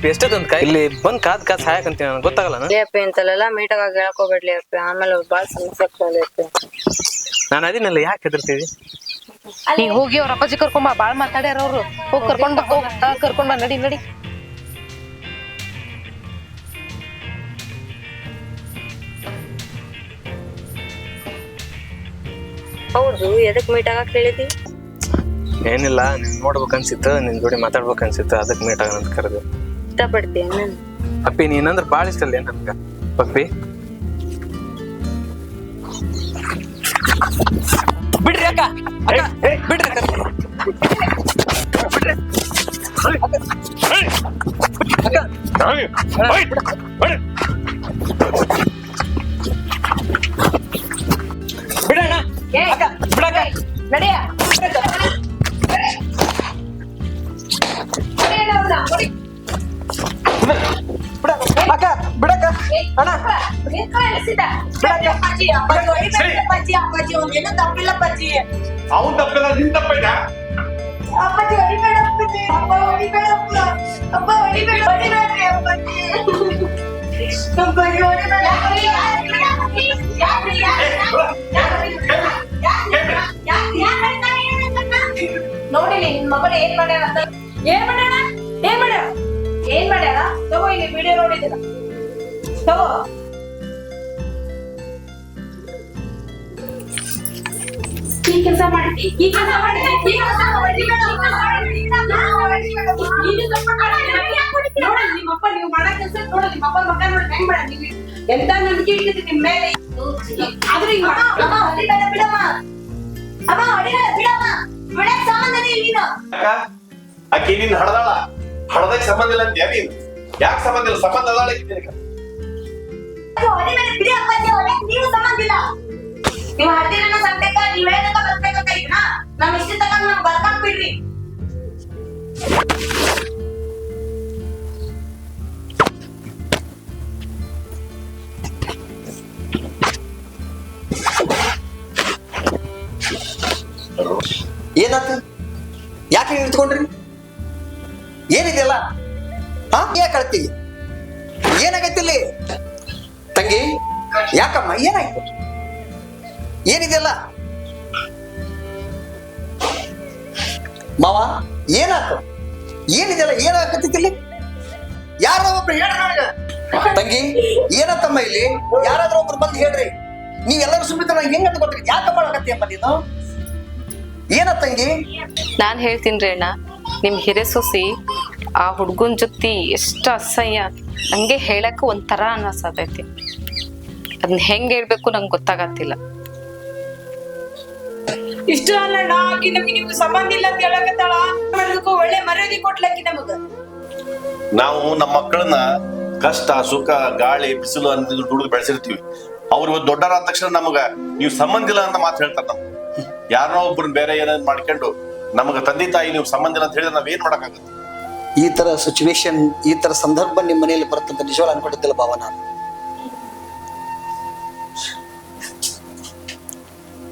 ಅಪ್ಪಿ ಎಷ್ಟೊತ್ತಂತ ಕೈ ಇಲ್ಲಿ ಬಂದ್ ಕಾದ್ ಸಾಯಕಂತೀನಿ ನನಗೆ ಗೊತ್ತಾಗಲ್ಲ ಲೇ ಅಪ್ಪಿ ಇಂತಲೆಲ್ಲ ಮೀಟಾಗ ಹೇಳಕೋಬೇಡ್ಲಿ ಅಪ್ಪಿ, ಆಮೇಲೆ ಬಾಳ ಸಮಸ್ಯೆ ಆಗ್ತಾವಲ್ಲಿ ಅಪ್ಪಿ. ನಾನು ಅದಿನಲ್ಲ ಯಾಕೆ ಹೆದರ್ತೀವಿ? ಈಗ ಹೋಗಿ ಅವ್ರ ಅಪ್ಪಾಜಿ ಕರ್ಕೊಂಡ್ ಬಾ, ಬಾಳ್ ಮಾತಾಡ್ಯಾರ ಅವ್ರು. ಹೋಗಿ ಕರ್ಕೊಂಡ್ ಬಾ, ಕರ್ಕೊಂಡ್ ಬಾ, ನಡಿ ನಡಿ. ಹೌದು, ಎದಕ್ ಮೀಟಾಗ ಕೇಳಿದಿ? ಏನಿಲ್ಲ, ನೀನ್ ನೋಡ್ಬೇಕನ್ಸಿತ್ತು, ನಿನ್ ಜೋಡಿ ಮಾತಾಡ್ಬೇಕನ್ಸಿತ್ತು, ಅದಕ್ಕೆ ಮೀಟ್ ಆಗೋಣ ಅಂತ ಕರೆದು. ಇಷ್ಟಪಡ್ತೀನಿ ಅಪ್ಪಿ ನೀನಂದ್ರೆ ಬಾಳ ಇಷ್ಟ ಅಲ್ಲೇ ನನ್ಗ ಪಪ್ಪಿ. ಬಿಡ್ರಿ ಅಕ್ಕ, ಬಿಡ್ರಿ ಅಕ್ಕ, ಬಿಡಣ್ಣ ಅಕ್ಕ, ಬಿಡಕ್ಕ, ನಡಿಯ ಅಕ್ಕ, ಬಿಡಕ್ಕ ಅಣ್ಣ, ಅವನ್ ತಪ್ಪಿಲ್ಲ, ನಿನ್ ತಪ್ಪಿಲ್ಲ. ಅಪ್ಪಾಜಿ ಹೊಡಿಬೇಡ ಅಪ್ಪಾಜಿ, ಅಪ್ಪ ಹೊಡಿಬೇಡ, ಅಪ್ಪ ಹೊಡಿಬೇಡ, ಹೊಡಿಬೇಡ್ರಿ ಅಪ್ಪಾಜಿ. ಅಪ್ಪಾಜಿ ಹೊಡಿಬೇಡ. ನೋಡಿ ನಿನ್ ಮಗಳು ಏನ್ ಮಾಡ್ಯಾರ ಅಂತ. ಏನ್ ಮಾಡ್ಯಾರ ಏನ್ ಮಾಡ್ಯಾರ ಏನ್ ಮಾಡ್ಯಾರ? ತಗೋ ಇಲ್ಲಿ ವಿಡಿಯೋ ನೋಡಿದಿರ, ತಗೋ. ಈ ಕೆಲಸ ಮಾಡಿದ್ವಿ, ಈ ಕೆಲಸ ಮಾಡಿದ್ವಿ, ಈ ಕೆಲಸ ಮಾಡಿದ್ವಿ, ನೋಡಿ ನಿಮ್ಮಪ್ಪ ನೀವು ಮಾಡೋ ಕೆಲಸ ನೋಡು, ನಿಮ್ಮಪ್ಪ ಮಗ ನೋಡಿ ಹೆಂಗ್ ಮಾಡ. ನೀವು ಎಂತ ನಂಬಿಕೆ ಇಟ್ಟಿದ್ರಿ ನಿಮ್ ಮೇಲೆ, ಆದ್ರೆ ಹಿಂಗ್ ಹೊಡಿಬೇಡ ಬಿಡಮ್ಮ, ಅಮ್ಮ ಹೊಡಿಬೇಡ ಬಿಡಮ್ಮ, ಬಿಡಕ್ ಸಂಬಂಧ ನೀನು. ಆಕಿ ನಿನ್ ಹಡದಾಳ, ಹಡದಕ್ ಸಂಬಂಧ ಇಲ್ಲ ಅಂತ ನೀನ್ ಯಾಕೆ ಸಂಬಂಧ ಇಲ್ಲ? ಸಂಬಂಧ ಅದಾಳ ಹೊಡಿಬೇಡ ಬಿಡಿ ಅಪ್ಪಾಜಿ, ಹೊಡಕ್ ನೀವು ಸಂಬಂಧ ಇಲ್ಲ. ನೀವು ಹಡ್ದಿರನ್ನ ಸಂತೇಕ ನೀವ್ ಏನಂತ ಬರ್ಬೇಕಂತ ಈಗ ನಮ್ ಇಷ್ಟ ತಗೊಂಡ್ ನಮ್ ಬರ್ಕೊಂಡ್ ಬಿಡ್ರಿ. ಏನಾಯ್ತು? ಯಾಕೆ ನಿಂತ್ಕೊಂಡ್ರಿ? ಏನಿದೆಯಲ್ಲ ಯಾಕೆ ಅಳ್ತೀವಿ? ಏನಾಗೈತಿ ಇಲ್ಲಿ ತಂಗಿ? ಯಾಕಮ್ಮ ಏನಾಯ್ತು? ಏನಿದೆಯಲ್ಲ ಮಾವ? ಏನಾಯ್ತು? ಏನಿದೆಯಲ್ಲ, ಏನಾಗತ್ತಿತ್ತು ಇಲ್ಲಿ? ಯಾರೋ ಒಬ್ರು ಹೇಳ್ರಿ ನನಗ. ತಂಗಿ ಏನತ್ತಮ್ಮ ಇಲ್ಲಿ? ಯಾರಾದ್ರೂ ಒಬ್ರು ಬಂದು ಹೇಳ್ರಿ. ನೀವೆಲ್ಲರೂ ಸುಮ್ಮನೆ ಹೆಂಗಂತ ಗೊತ್ತಿಲ್ಲ, ಯಾಕೆ ಮಾಡಕತ್ತೀಯಮ್ಮ ನೀನು? ಏನ ತಂಗಿ? ನಾನ್ ಹೇಳ್ತೀನ್ರಿ ಅಣ್ಣ, ನಿಮ್ ಹಿರೇ ಸೊಸಿ ಆ ಹುಡ್ಗನ್ ಜೊತೆ ಎಷ್ಟ ಅಸಹ್ಯ, ನಂಗೆ ಹೇಳಕ್ ಒಂಥರ ಅನ್ಸತೈತಿ. ಅದನ್ನ ಹೆಂಗ್ ಹೇಳ್ಬೇಕು ನಂಗೆ ಗೊತ್ತಾಗತ್ತಿಲ್ಲ. ಇಷ್ಟ ಅಲ್ಲಣ್ಣ, ಆಕಿ ನಮ್ಗೆ ನಿಮ್ಗೆ ಸಂಬಂಧ ಇಲ್ಲ ಅಂತ ಹೇಳಕತ್ತಾಳ. ಅದಕ್ಕೂ ಒಳ್ಳೆ ಮರ್ಯಾದೆ ಕೊಟ್ಲಕ್ಕಿ ನಮಗ. ನಾವು ನಮ್ಮ ಮಕ್ಕಳನ್ನ ಕಷ್ಟ ಸುಖ ಗಾಳಿ ಬಿಸಿಲು ಅಂತ ದುಡಿದು ಬೆಳೆಸಿರ್ತೀವಿ. ಅವ್ರು ಇವತ್ತು ದೊಡ್ಡರ ಆದ ತಕ್ಷಣ ನಮಗ ನೀವು ಸಂಬಂಧ ಇಲ್ಲ ಅಂತ ಮಾತು ಹೇಳ್ತಾರ. ನಮ್ಗೆ ಯಾರನ್ನೋ ಒಬ್ರನ್ನ ಬೇರೆ ಏನಾದ್ರು ಮಾಡ್ಕೊಂಡು ನಮಗ ತಂದೆ ತಾಯಿ ನೀವು ಸಂಬಂಧ ಇಲ್ಲ ಅಂತ ಹೇಳಿದ್ರೆ ನಾವ್ ಏನ್ ಮಾಡಕ್ಕಾಗತ್ತೆ? ಈ ತರ ಸಿಚುವೇಶನ್, ಈ ತರ ಸಂದರ್ಭ ನಿಮ್ಮ ಮನೆಯಲ್ಲಿ ಬರುತ್ತಂತ ನಿಜವಾಗ್ಲೂ ಅನ್ಕೊಂಡಿದ್ದಿಲ್ಲ ಭಾವ. ನಾನು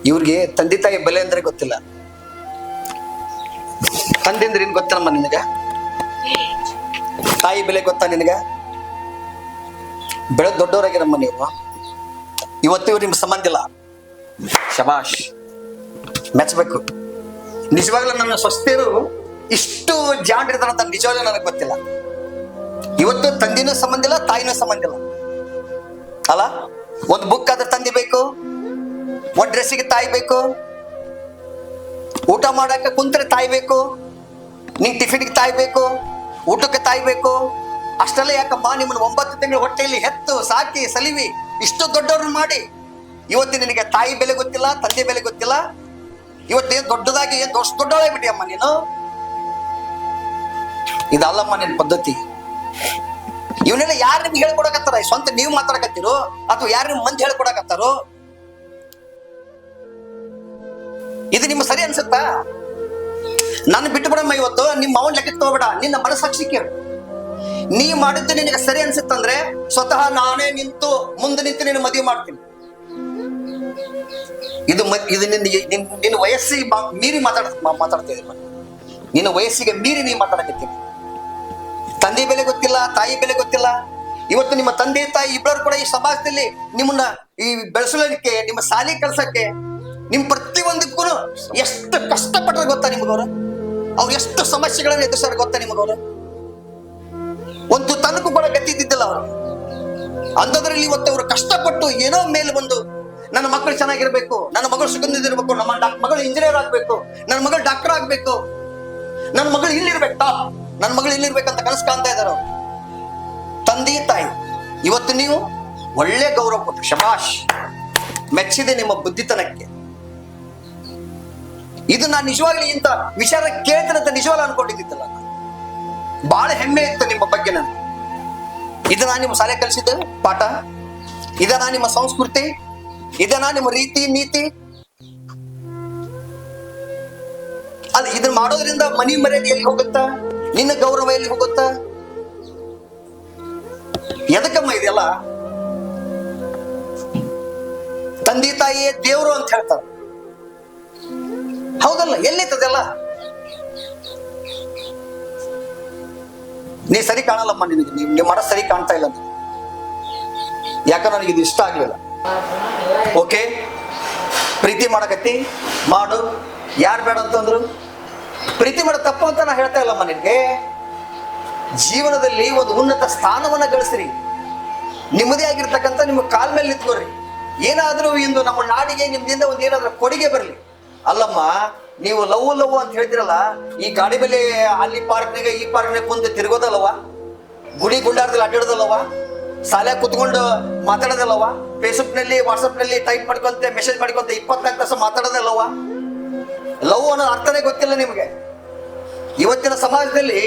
ಇವ್ರಿಗೆ ತಂದೆ ತಾಯಿ ಬೆಲೆ ಅಂದ್ರೆ ಗೊತ್ತಿಲ್ಲ. ತಂದೆ ಅಂದ್ರೆ ಏನ್ ಗೊತ್ತಮ್ಮ ನಿನಗ? ತಾಯಿ ಬೆಲೆ ಗೊತ್ತಾ ನಿನಗ? ಬೆಳೆದ್ ದೊಡ್ಡವರಾಗಿರಮ್ಮ ನೀವು. ಇವತ್ತು ಇವ್ರು ನಿಮ್ಗೆ ಸಂಬಂಧ ಇಲ್ಲ. ಶಬಾಷ್, ಮೆಚ್ಚಬೇಕು. ನಿಜವಾಗ್ಲೂ ನನ್ನ ಸ್ವಸ್ಥರು ಇಷ್ಟು ಜಾಂಡಿರ್ತಾರಂತ ನಿಜವಾಗ್ಲೂ ನನಗೆ ಗೊತ್ತಿಲ್ಲ. ಇವತ್ತು ತಂದಿನೂ ಸಂಬಂಧ ಇಲ್ಲ, ತಾಯಿನೂ ಸಂಬಂಧ ಇಲ್ಲ ಅಲ್ಲ. ಒಂದು ಬುಕ್ ಆದ್ರೆ ತಂದಿ ಬೇಕು, ಒಂದ್ ಡ್ರೆಸ್ಸಿಗೆ ತಾಯಿ ಬೇಕು, ಊಟ ಮಾಡಕ್ಕೆ ಕುಂತ್ರೆ ತಾಯಿ ಬೇಕು, ನಿನ್ ಟಿಫಿನ್ಗೆ ತಾಯಿ ಬೇಕು, ಊಟಕ್ಕೆ ತಾಯಿ ಬೇಕು. ಅಷ್ಟೆಲ್ಲ ಯಾಕಮ್ಮ ನಿಮ್ಮನ್ನ 9 ತಿಂಗಳು ಹೊಟ್ಟೆಯಲ್ಲಿ ಹೆತ್ತು ಸಾಕಿ ಸಲಿವಿ ಇಷ್ಟು ದೊಡ್ಡವ್ರನ್ನ ಮಾಡಿ ಇವತ್ತು ನಿನಗೆ ತಾಯಿ ಬೆಲೆ ಗೊತ್ತಿಲ್ಲ, ತಂದೆ ಬೆಲೆ ಗೊತ್ತಿಲ್ಲ. ಇವತ್ತೇನ್ ದೊಡ್ಡದಾಗಿ ದೊಡ್ಡವಳೇ ಬಿಟ್ಟಿಯಮ್ಮ ನೀನು. ಇದಲ್ಲಮ್ಮ ನಿನ್ ಪದ್ಧತಿ. ಇವನ್ನೆಲ್ಲ ಯಾರು ನಿಮ್ಗೆ ಹೇಳ್ಕೊಡಕತ್ತಾರ? ಸ್ವಂತ ನೀವು ಮಾತಾಡಕತ್ತೀರೋ ಅಥವಾ ಯಾರು ನಿಮ್ ಮಂದಿ ಹೇಳ್ಕೊಡಕತ್ತಾರೋ? ಇದು ನಿಮ್ಮ ಸರಿ ಅನ್ಸುತ್ತಾ? ನಾನು ಬಿಟ್ಟು ಬಿಡಮ್ಮ. ಇವತ್ತು ನಿಮ್ಮ ಅವನ್ ಲೆಕ್ಕಕ್ಕೆ ತಗೋಬೇಡ, ನಿನ್ನ ಮನಸ್ಸಾಕ್ಷಿ ಕೇಳು. ನೀ ಮಾಡಿದ್ದು ನಿನಗೆ ಸರಿ ಅನ್ಸುತ್ತಂದ್ರೆ ಸ್ವತಃ ನಾನೇ ಮುಂದೆ ನಿಂತು ನಿನ್ನ ಮದುವೆ ಮಾಡ್ತೀನಿ. ಇದು ನಿನ್ನ ವಯಸ್ಸಿಗೆ ಮೀರಿ ಮಾತಾಡ್ತಾ ಇದ್ದೀನಿ. ನಿನ್ನ ವಯಸ್ಸಿಗೆ ಮೀರಿ ನೀ ಮಾತಾಡಕತ್ತೀನಿ. ತಂದೆ ಬೆಲೆ ಗೊತ್ತಿಲ್ಲ, ತಾಯಿ ಬೆಲೆ ಗೊತ್ತಿಲ್ಲ. ಇವತ್ತು ನಿಮ್ಮ ತಂದೆ ತಾಯಿ ಇಬ್ಬರು ಕೂಡ ಈ ಸಮಾಜದಲ್ಲಿ ನಿಮ್ಮನ್ನ ಈ ಬೆಳೆಸಲಿಕ್ಕೆ, ನಿಮ್ಮ ಶಾಲೆ ಕಳ್ಸಕ್ಕೆ, ನಿಮ್ ಪ್ರತಿಯೊಂದಕ್ಕೂ ಎಷ್ಟು ಕಷ್ಟಪಟ್ಟರೆ ಗೊತ್ತಾ ನಿಮಗವ್ರು? ಅವ್ರು ಎಷ್ಟು ಸಮಸ್ಯೆಗಳನ್ನ ಎದುರಿಸಾರ ಗೊತ್ತಾ ನಿಮಗವ್ರು? ಒಂದು ತನಕು ಕೂಡ ಗತಿ ಇದ್ದಿದ್ದಿಲ್ಲ ಅವರು. ಅಂಥದ್ರಲ್ಲಿ ಇವತ್ತು ಅವರು ಕಷ್ಟಪಟ್ಟು ಏನೋ ಮೇಲೆ ಬಂದು ನನ್ನ ಮಕ್ಕಳು ಚೆನ್ನಾಗಿರ್ಬೇಕು, ನನ್ನ ಮಗಳು ಸುಗಂಧಿದಿರ್ಬೇಕು, ನಮ್ಮ ಮಗಳು ಇಂಜಿನಿಯರ್ ಆಗ್ಬೇಕು, ನನ್ನ ಮಗಳು ಡಾಕ್ಟರ್ ಆಗ್ಬೇಕು, ನನ್ನ ಮಗಳು ಇಲ್ಲಿರ್ಬೇಕು, ಟಾಪ್ ನನ್ನ ಮಗಳು ಇಲ್ಲಿರ್ಬೇಕಂತ ಕನಸು ಕಾಣ್ತಾ ಇದ್ದಾರೆ ಅವರು. ತಂದೆ ತಾಯಿ ಇವತ್ತು ನೀವು ಒಳ್ಳೆ ಗೌರವ ಕೊಟ್ಟು ಶಬಾಷ್, ಮೆಚ್ಚಿದೆ ನಿಮ್ಮ ಬುದ್ಧಿತನಕ್ಕೆ. ಇದು ನಾನು ನಿಜವಾಗ್ಲೂ ಇಂಥ ವಿಚಾರ ಕೇಳ್ತೇನಂತ ನಿಜವಾಗ್ಲೂ ಅನ್ಕೊಂಡಿದ್ದಿತ್ತಲ್ಲ. ಬಹಳ ಹೆಮ್ಮೆ ಇತ್ತು ನಿಮ್ಮ ಬಗ್ಗೆ ನನಗೆ. ಇದನ್ನ ನಿಮ್ಮ ಶಾಲೆ ಕಲಿಸಿದ್ದ ಪಾಠ, ಇದನ್ನ ನಿಮ್ಮ ಸಂಸ್ಕೃತಿ, ಇದನ್ನ ನಿಮ್ಮ ರೀತಿ ನೀತಿ ಅಲ್ಲ. ಇದನ್ನ ಮಾಡೋದ್ರಿಂದ ಮನಿ ಮರ್ಯಾದೆ ಎಲ್ಲಿ ಹೋಗುತ್ತಾ? ನಿನ್ನ ಗೌರವ ಎಲ್ಲಿ ಹೋಗುತ್ತಾ? ಎದಕ್ಕಮ್ಮ ಇದೆಲ್ಲ? ತಂದೆ ತಾಯಿಯೇ ದೇವರು ಅಂತ ಹೇಳ್ತಾರೆ, ಹೌದಲ್ಲ? ಎಲ್ಲಿತ್ತದೆಲ್ಲ? ನೀ ಸರಿ ಕಾಣಲ್ಲಮ್ಮ, ನಿನಗೆ ನೀವು ಮಾಡೋ ಸರಿ ಕಾಣ್ತಾ ಇಲ್ಲ. ಯಾಕಂದ್ರೆ ನನಗೆ ಇದು ಇಷ್ಟ ಆಗ್ಲಿಲ್ಲ. ಓಕೆ, ಪ್ರೀತಿ ಮಾಡಕತ್ತಿ ಮಾಡು, ಯಾರು ಬೇಡ ಅಂತಂದ್ರು. ಪ್ರೀತಿ ಮಾಡೋ ತಪ್ಪು ಅಂತ ನಾ ಹೇಳ್ತಾ ಇಲ್ಲಮ್ಮ. ನಿನಗೆ ಜೀವನದಲ್ಲಿ ಒಂದು ಉನ್ನತ ಸ್ಥಾನವನ್ನ ಗಳಿಸ್ರಿ, ನಿಮ್ಮದೇ ಆಗಿರ್ತಕ್ಕಂಥ ನಿಮ್ಮ ಕಾಲ ಮೇಲೆ ನಿಂತ್ಕೋರಿ. ಏನಾದ್ರೂ ಇಂದು ನಮ್ಮ ನಾಡಿಗೆ ನಿಮ್ದಿಂದ ಒಂದು ಏನಾದ್ರೂ ಕೊಡುಗೆ ಬರಲಿ. ಅಲ್ಲಮ್ಮ, ನೀವು ಲವ್ ಅಂತ ಹೇಳ್ತಿರಲ್ಲ, ಈ ಗಾಡಿ ಮೇಲೆ ಅಲ್ಲಿ ಪಾರ್ಕ್ನಾಗ ಈ ಪಾರ್ಕ್ನಾಗ ಕುಂತು ತಿರುಗೋದಲ್ಲವ, ಗುಡಿ ಗುಂಡಾರದಲ್ಲಿ ಅಡ್ಡಾಡೋದಲ್ಲವ, ಶಾಲೆ ಕುತ್ಕೊಂಡು ಮಾತಾಡೋದಲ್ಲವ, ಫೇಸ್ಬುಕ್ ನಲ್ಲಿ ವಾಟ್ಸಪ್ ನಲ್ಲಿ ಟೈಪ್ ಮಾಡ್ಕೊಂತ ಮೆಸೇಜ್ ಮಾಡ್ಕೊಂತ 24 ತಾಸು ಮಾತಾಡೋದಲ್ಲವ. ಲವ್ ಅನ್ನೋ ಅರ್ಥನೇ ಗೊತ್ತಿಲ್ಲ ನಿಮ್ಗೆ. ಇವತ್ತಿನ ಸಮಾಜದಲ್ಲಿ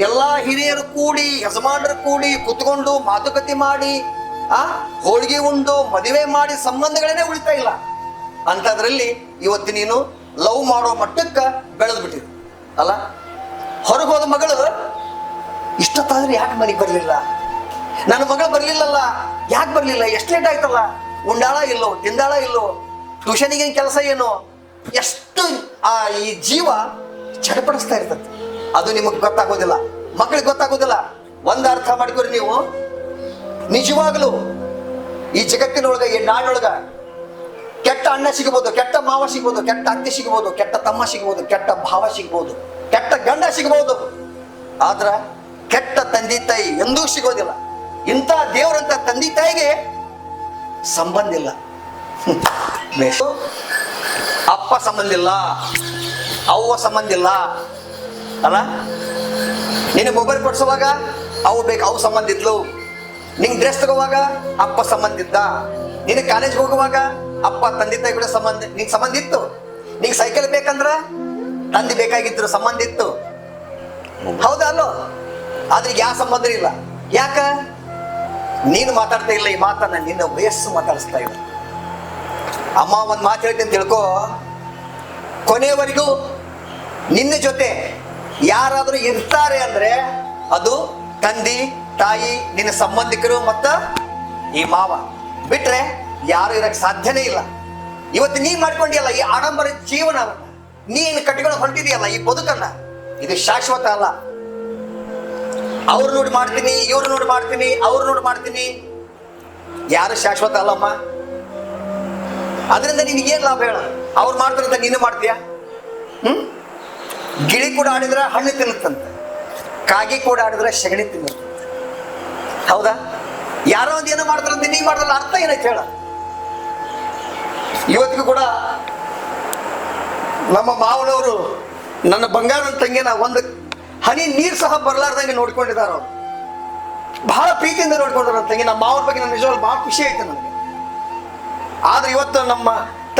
ಎಲ್ಲಾ ಹಿರಿಯರು ಕೂಡಿ, ಯಜಮಾನರು ಕೂಡಿ ಕುತ್ಕೊಂಡು ಮಾತುಕತೆ ಮಾಡಿ, ಹೋಳಿಗೆ ಉಂಡು ಮದುವೆ ಮಾಡಿ ಸಂಬಂಧಗಳೇನೆ ಉಳಿತಾ ಇಲ್ಲ. ಅಂತದ್ರಲ್ಲಿ ಇವತ್ತು ನೀನು ಲವ್ ಮಾಡೋ ಮಟ್ಟಕ್ಕ ಬೆಳೆದು ಬಿಟ್ಟಿದೆ ಅಲ್ಲ. ಹೊರಗೆ ಹೋದ ಮಗಳು ಇಷ್ಟೊತ್ತಾದ್ರೆ ಯಾಕೆ ಮನೆಗೆ ಬರ್ಲಿಲ್ಲ? ನನ್ನ ಮಗಳು ಬರ್ಲಿಲ್ಲಲ್ಲ, ಯಾಕೆ ಬರ್ಲಿಲ್ಲ? ಎಷ್ಟು ಲೇಟ್ ಆಯ್ತಲ್ಲ? ಉಂಡಾಳ ಇಲ್ಲೋ, ತಿಂದಾಳ ಇಲ್ಲೋ, ಟ್ಯೂಷನಿಗೆ ಕೆಲಸ ಏನು? ಎಷ್ಟು ಈ ಜೀವ ಚಡಪಡಿಸ್ತಾ ಇರ್ತದೆ. ಅದು ನಿಮಗೆ ಗೊತ್ತಾಗೋದಿಲ್ಲ, ಮಕ್ಕಳಿಗೆ ಗೊತ್ತಾಗೋದಿಲ್ಲ. ಒಂದು ಅರ್ಥ ಮಾಡ್ಕೊರಿ ನೀವು, ನಿಜವಾಗ್ಲೂ ಈ ಜಗತ್ತಿನೊಳಗ, ಈ ನಾಡೊಳಗ ಕೆಟ್ಟ ಅಣ್ಣ ಸಿಗಬಹುದು, ಕೆಟ್ಟ ಮಾವ ಸಿಗ್ಬೋದು, ಕೆಟ್ಟ ಅತ್ತೆ ಸಿಗ್ಬೋದು, ಕೆಟ್ಟ ತಮ್ಮ ಸಿಗ್ಬೋದು, ಕೆಟ್ಟ ಭಾವ ಸಿಗ್ಬೋದು, ಕೆಟ್ಟ ಗಂಡ ಸಿಗ್ಬೋದು. ಆದ್ರ ಕೆಟ್ಟ ತಂದೆ ತಾಯಿ ಎಂದೂ ಸಿಗೋದಿಲ್ಲ. ಇಂಥ ದೇವರಂತ ತಂದೆ ತಾಯಿಗೆ ಸಂಬಂಧ ಇಲ್ಲ. ಅಪ್ಪ ಸಂಬಂಧ ಇಲ್ಲ, ಅವ್ವ ಸಂಬಂಧ ಇಲ್ಲ ಅಲ್ಲ. ನಿನ್ನ ಮೊಬೈಲ್ ಕೊಡ್ಸುವಾಗ ಅವು ಬೇಕು, ಅವು ಸಂಬಂಧ ಇದ್ಲು. ನಿಂಗೆ ಡ್ರೆಸ್ ತಗೋವಾಗ ಅಪ್ಪ ಸಂಬಂಧ ಇದ್ದ. ನಿನ್ನ ಕಾಲೇಜ್ಗೆ ಹೋಗುವಾಗ ಅಪ್ಪ ತಂದೆ ತಾಯಿ ಕೂಡ ಸಂಬಂಧ, ನಿಂಗೆ ಸಂಬಂಧ ಇತ್ತು. ನಿಂಗೆ ಸೈಕಲ್ ಬೇಕಂದ್ರ ತಂದೆ ಬೇಕಾಗಿದ್ರು, ಸಂಬಂಧ ಇತ್ತು. ಹೌದಾ ಅಲ್ಲೋ? ಆದ್ರೆ ಯಾವ ಸಂಬಂಧ ಇಲ್ಲ. ಯಾಕ? ನೀನು ಮಾತಾಡ್ತಾ ಇಲ್ಲ ಈ ಮಾತನ್ನ, ನಿನ್ನ ವಯಸ್ಸು ಮಾತಾಡಿಸ್ತಾ ಇಲ್ಲ. ಅಮ್ಮ ಒಂದ್ ಮಾತು ಹೇಳ್ತೀನಿ ತಿಳ್ಕೊ, ಕೊನೆಯವರೆಗೂ ನಿನ್ನ ಜೊತೆ ಯಾರಾದ್ರೂ ಇರ್ತಾರೆ ಅಂದ್ರೆ ಅದು ತಂದೆ ತಾಯಿ, ನಿನ್ನ ಸಂಬಂಧಿಕರು ಮತ್ತ ಈ ಮಾವ. ಬಿಟ್ರೆ ಯಾರು ಇರಕ್ ಸಾಧ್ಯನೇ ಇಲ್ಲ. ಇವತ್ತು ನೀ ಮಾಡ್ಕೊಂಡಿಯಲ್ಲ ಈ ಆಡಂಬರ ಜೀವನ, ನೀನು ಕಟ್ಟಿಕೊಂಡು ಹೊಂಟಿದೆಯಲ್ಲ ಈ ಬದುಕನ್ನ, ಇದು ಶಾಶ್ವತ ಅಲ್ಲ. ಅವ್ರು ನೋಡಿ ಮಾಡ್ತೀನಿ, ಇವ್ರು ನೋಡಿ ಮಾಡ್ತೀನಿ, ಅವ್ರು ನೋಡಿ ಮಾಡ್ತೀನಿ, ಯಾರು ಶಾಶ್ವತ ಅಲ್ಲಮ್ಮ. ಅದರಿಂದ ನಿನಗೇನ್ ಲಾಭ ಹೇಳ? ಅವ್ರು ಮಾಡ್ತಾರಂತ ನೀನು ಮಾಡ್ತೀಯ? ಗಿಳಿ ಕೂಡ ಆಡಿದ್ರೆ ಹಣ್ಣು ತಿನ್ನುತ್ತಂತೆ, ಕಾಗಿ ಕೂಡ ಆಡಿದ್ರೆ ಸಗಣಿ ತಿನ್ನುತ್ತಂತೆ. ಹೌದಾ? ಯಾರೋ ಒಂದು ಏನೋ ಮಾಡ್ತಾರಂತೆ, ನೀ ಮಾಡಿದ್ರಲ್ಲ, ಅರ್ಥ ಏನೈತೆ ಹೇಳ? ಇವತ್ತಿಗೂ ಕೂಡ ನಮ್ಮ ಮಾವನವರು ನನ್ನ ಬಂಗಾರದ ತಂಗಿನ ಒಂದು ಹನಿ ನೀರು ಸಹ ಬರ್ಲಾರ್ದಂಗೆ ನೋಡ್ಕೊಂಡಿದ್ದಾರೆ. ಅವರು ಬಹಳ ಪ್ರೀತಿಯಿಂದ ನೋಡ್ಕೊಂಡ್ರು ನನ್ನ ತಂಗಿ. ನಮ್ಮ ಮಾವನ ಬಗ್ಗೆ ನನ್ನ ನಿಜವಾಗ್ಲೂ ಬಹಳ ಖುಷಿ ಆಯ್ತು ನನಗೆ. ಆದ್ರೆ ಇವತ್ತು ನಮ್ಮ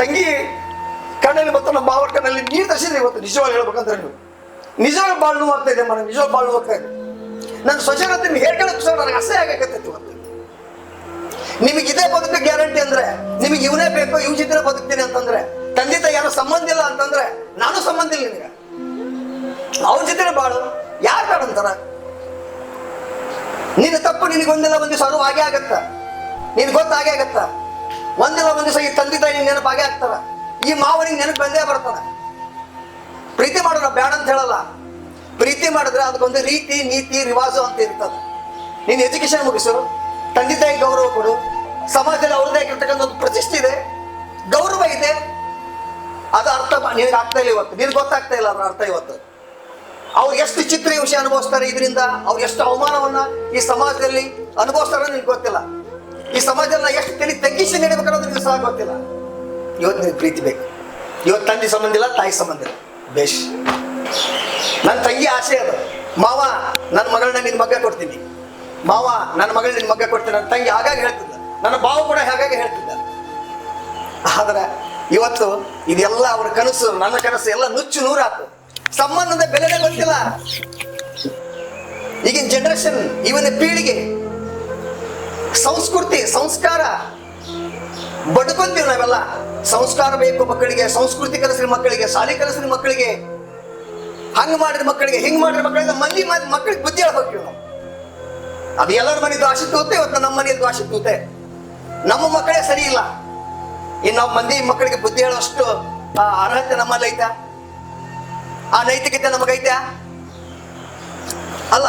ತಂಗಿ ಕಣ್ಣಲ್ಲಿ ಮತ್ತು ನಮ್ಮ ಮಾವನ ಕಣ್ಣಲ್ಲಿ ನೀರು ತರಿಸಿದ್ರೆ ಇವತ್ತು ನಿಜವಾಗಿ ಹೇಳ್ಬೇಕಂದ್ರೆ ನೀವು ನಿಜವಾಗಿ ಬಾಳ್ ನೋವು ಆಗ್ತಾ ಇದೆ. ಮನೆ ನಿಜವಾಗಿ ಬಾಳ್ ನೋವು ಆಗ್ತಾ ಇದೆ. ನನ್ನ ಸ್ವಜನತೆ ಹೇಳ್ಕೊಳ್ಳೋಕೆ ಸಹ ನನಗೆ ಅಸಹ್ಯ ಆಗಕತ್ತೈತಿ ಇವತ್ತು. ನಿಮಗೆ ಇದೇ ಬದುಕು ಗ್ಯಾರಂಟಿ ಅಂದ್ರೆ, ನಿಮಗೆ ಇವನೇ ಬೇಕು, ಇವ್ ಜೊತೆ ಬದುಕ್ತೀನಿ ಅಂತಂದ್ರೆ, ತಂದೆ ತಾಯಿ ಯಾರೋ ಸಂಬಂಧ ಇಲ್ಲ ಅಂತಂದ್ರೆ, ನಾನು ಸಂಬಂಧ ಇಲ್ಲ ನಿನಗೆ, ಅವನ ಜೊತೆ ಬಾಳು. ಯಾರು ಬೇಡ ಅಂತಾರ? ನಿನ್ನ ತಪ್ಪು ನಿನಗೆ ಒಂದಿಲ್ಲ ಒಂದು ದಿವಸ ಅದು ಹಾಗೆ ಆಗತ್ತ, ನಿನ್ ಗೊತ್ತಾಗೆ ಆಗತ್ತ. ಒಂದಿಲ್ಲ ಒಂದು ದಿವಸ ಈ ತಂದೆ ತಾಯಿ ನೆನಪು ಹಾಗೆ ಆಗ್ತಾರ, ಈ ಮಾವನಿಗೆ ನೆನಪು ಬಂದೇ ಬರ್ತಾನ. ಪ್ರೀತಿ ಮಾಡೋಣ ಬೇಡ ಅಂತ ಹೇಳಲ್ಲ, ಪ್ರೀತಿ ಮಾಡಿದ್ರೆ ಅದಕ್ಕೊಂದು ರೀತಿ ನೀತಿ ರಿವಾಜು ಅಂತ ಇರ್ತದೆ. ನೀನು ಎಜುಕೇಶನ್ ಮುಗಿಸು, ತಂದೆ ತಾಯಿ ಗೌರವ ಕೊಡು, ಸಮಾಜದಲ್ಲಿ ಅವ್ರದ್ದೇ ಆಗಿರ್ತಕ್ಕಂಥ ಒಂದು ಪ್ರತಿಷ್ಠೆ ಇದೆ, ಗೌರವ ಇದೆ. ಅದು ಅರ್ಥ ನಿನಗೆ ಆಗ್ತಾ ಇಲ್ಲ ಇವತ್ತು, ನಿನಗೆ ಗೊತ್ತಾಗ್ತಾ ಇಲ್ಲ ಅದ್ರ ಅರ್ಥ ಇವತ್ತು. ಅವ್ರು ಎಷ್ಟು ಚಿತ್ರ ವಿಷಯ ಅನುಭವಿಸ್ತಾರೆ ಇದರಿಂದ, ಅವ್ರು ಎಷ್ಟು ಅವಮಾನವನ್ನ ಈ ಸಮಾಜದಲ್ಲಿ ಅನುಭವಿಸ್ತಾರ ನಿನ್ಗೆ ಗೊತ್ತಿಲ್ಲ. ಈ ಸಮಾಜದಲ್ಲಿ ಎಷ್ಟು ತಲೆ ತಗ್ಗಿಸಿ ನಡಿಬೇಕನ್ನೋದು ನಿನ್ಗೆ ಸಹ ಗೊತ್ತಿಲ್ಲ. ಇವತ್ತು ನಿನಗೆ ಪ್ರೀತಿ ಬೇಕು. ಇವತ್ತು ತಂದೆ ಸಂಬಂಧ ಇಲ್ಲ, ತಾಯಿ ಸಂಬಂಧ ಇಲ್ಲ. ಬೇಷ್, ನನ್ನ ತಂಗಿ ಆಸೆ ಅದು, ಮಾವ ನನ್ನ ಮಗಳನ್ನ ನಿನ್ ಮಗ ಕೊಡ್ತೀನಿ, ಮಾವ ನನ್ನ ಮಗಳ ನಿನ್ ಮಗ ಕೊಡ್ತೀನಿ. ನನ್ನ ತಂಗಿ ಹಾಗಾಗಿ ಹೇಳ್ತಿದ್ದ, ನನ್ನ ಭಾವ ಕೂಡ ಹಾಗಾಗಿ ಹೇಳ್ತಿದ್ದ. ಆದ್ರೆ ಇವತ್ತು ಇದೆಲ್ಲ ಅವ್ರ ಕನಸು, ನನ್ನ ಕನಸು ಎಲ್ಲ ನುಚ್ಚು ನೂರಾತು. ಸಂಬಂಧದ ಬೆಲೆನೇ ಗೊತ್ತಿಲ್ಲ ಈಗಿನ ಜನರೇಷನ್, ಇವನ ಪೀಳಿಗೆ. ಸಂಸ್ಕೃತಿ ಸಂಸ್ಕಾರ ಬಡ್ಕೊಂತೀವಿ ನಾವೆಲ್ಲ. ಸಂಸ್ಕಾರ ಬೇಕು ಮಕ್ಕಳಿಗೆ, ಸಂಸ್ಕೃತಿ ಕಲಿಸ್ರಿ ಮಕ್ಕಳಿಗೆ, ಶಾಲೆ ಕಲಿಸ್ರಿ ಮಕ್ಕಳಿಗೆ, ಹಂಗ ಮಾಡ್ರಿ ಮಕ್ಕಳಿಗೆ, ಹಿಂಗ್ ಮಾಡ್ರಿ ಮಕ್ಕಳಿಗೆ, ಮಂದಿ ಮಕ್ಕಳಿಗೆ ಬುದ್ಧಿ ಹೇಳ್ಬೇಕ್ರಿ ನಾವು. ಅದು ಎಲ್ಲರ ಮನೆಯದು ಆಶೆ ತೂತೆ, ಇವತ್ತು ನಮ್ಮ ಮನೆಯದ್ದು ಆಶೆ ತೂತೆ. ನಮ್ಮ ಮಕ್ಕಳೇ ಸರಿ ಇಲ್ಲ. ಇನ್ನು ನಾವು ಮಂದಿ ಮಕ್ಕಳಿಗೆ ಬುದ್ಧಿ ಹೇಳೋಷ್ಟು ಅರ್ಹತೆ ನಮ್ಮಲ್ಲಿ ಐತಾ? ಆ ನೈತಿಕತೆ ನಮಗೈತಾ? ಅಲ್ಲ,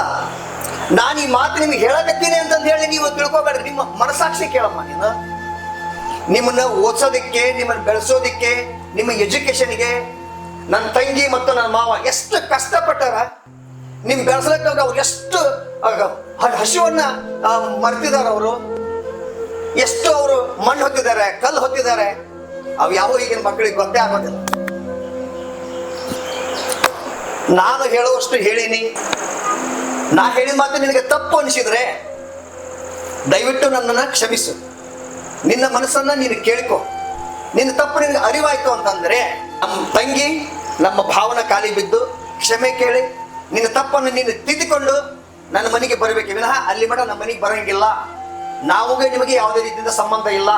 ನಾನು ಈ ಮಾತು ನಿಮ್ಗೆ ಹೇಳಕತ್ತೀನಿ ಅಂತಂದು ಹೇಳಿ ನೀವು ತಿಳ್ಕೊಬೇಡ್ರಿ. ನಿಮ್ಮ ಮನಸಾಕ್ಷಿ ಕೇಳಮ್ಮ. ನೀನು ನಿಮ್ಮನ್ನ ಓದಿಸೋದಿಕ್ಕೆ, ನಿಮ್ಮನ್ನ ಬೆಳೆಸೋದಿಕ್ಕೆ, ನಿಮ್ಮ ಎಜುಕೇಶನ್ಗೆ ನನ್ನ ತಂಗಿ ಮತ್ತು ನನ್ನ ಮಾವ ಎಷ್ಟು ಕಷ್ಟಪಟ್ಟಾರ. ನಿಮ್ ಬೆಳೆಸಲಿಕ್ಕೆ ಅವ್ರು ಎಷ್ಟು ಹಸಿವನ್ನ ಮರ್ತಿದಾರ. ಅವರು ಎಷ್ಟು ಅವರು ಮಣ್ಣು ಹೊತ್ತಿದ್ದಾರೆ, ಕಲ್ಲು ಹೊತ್ತಿದ್ದಾರೆ. ಅವು ಯಾವ ಈಗಿನ ಮಕ್ಕಳಿಗೆ ಗೊತ್ತೇ ಆಗೋದಿಲ್ಲ. ನಾನು ಹೇಳುವಷ್ಟು ಹೇಳಿನಿ. ನಾ ಹೇಳಿದ ಮಾತು ನಿನಗೆ ತಪ್ಪು ಅನಿಸಿದ್ರೆ ದಯವಿಟ್ಟು ನನ್ನನ್ನು ಕ್ಷಮಿಸು. ನಿನ್ನ ಮನಸ್ಸನ್ನ ನೀನು ಕೇಳ್ಕೊ. ನಿನ್ನ ತಪ್ಪು ನಿನಗೆ ಅರಿವಾಯ್ತು ಅಂತಂದ್ರೆ ನಮ್ಮ ತಂಗಿ ನಮ್ಮ ಭಾವನ ಕಾಲಿ ಬಿದ್ದು ಕ್ಷಮೆ ಕೇಳಿ ನಿನ್ನ ತಪ್ಪನ್ನು ನೀನು ತಿದ್ದಿಕೊಂಡು ನನ್ನ ಮನೆಗೆ ಬರಬೇಕು ವಿನಃ ಅಲ್ಲಿ ಮಠ ನಮ್ಮ ಮನೆಗೆ ಬರಂಗಿಲ್ಲ. ನಾವುಗೆ ನಿಮಗೆ ಯಾವುದೇ ರೀತಿಯಿಂದ ಸಂಬಂಧ ಇಲ್ಲ.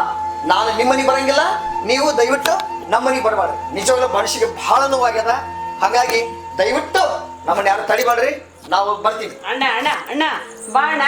ನಾನು ನಿಮ್ಮ ಮನೆಗೆ ಬರಂಗಿಲ್ಲ, ನೀವು ದಯವಿಟ್ಟು ನಮ್ಮ ಮನೆಗೆ ಬರಬಾರ್ದು. ನಿಜವಾಗ್ಲೂ ಮನುಷ್ಯಗೆ ಬಹಳ ನೋವಾಗ್ಯದ. ಹಾಗಾಗಿ ದಯವಿಟ್ಟು ನಮ್ಮನ್ನ ಯಾರು ತಡಿಬೇಡ್ರಿ, ನಾವು ಬರ್ತೀವಿ. ಅಣ್ಣ ಅಣ್ಣ ಅಣ್ಣ ಬಾ ಅಣ್ಣ.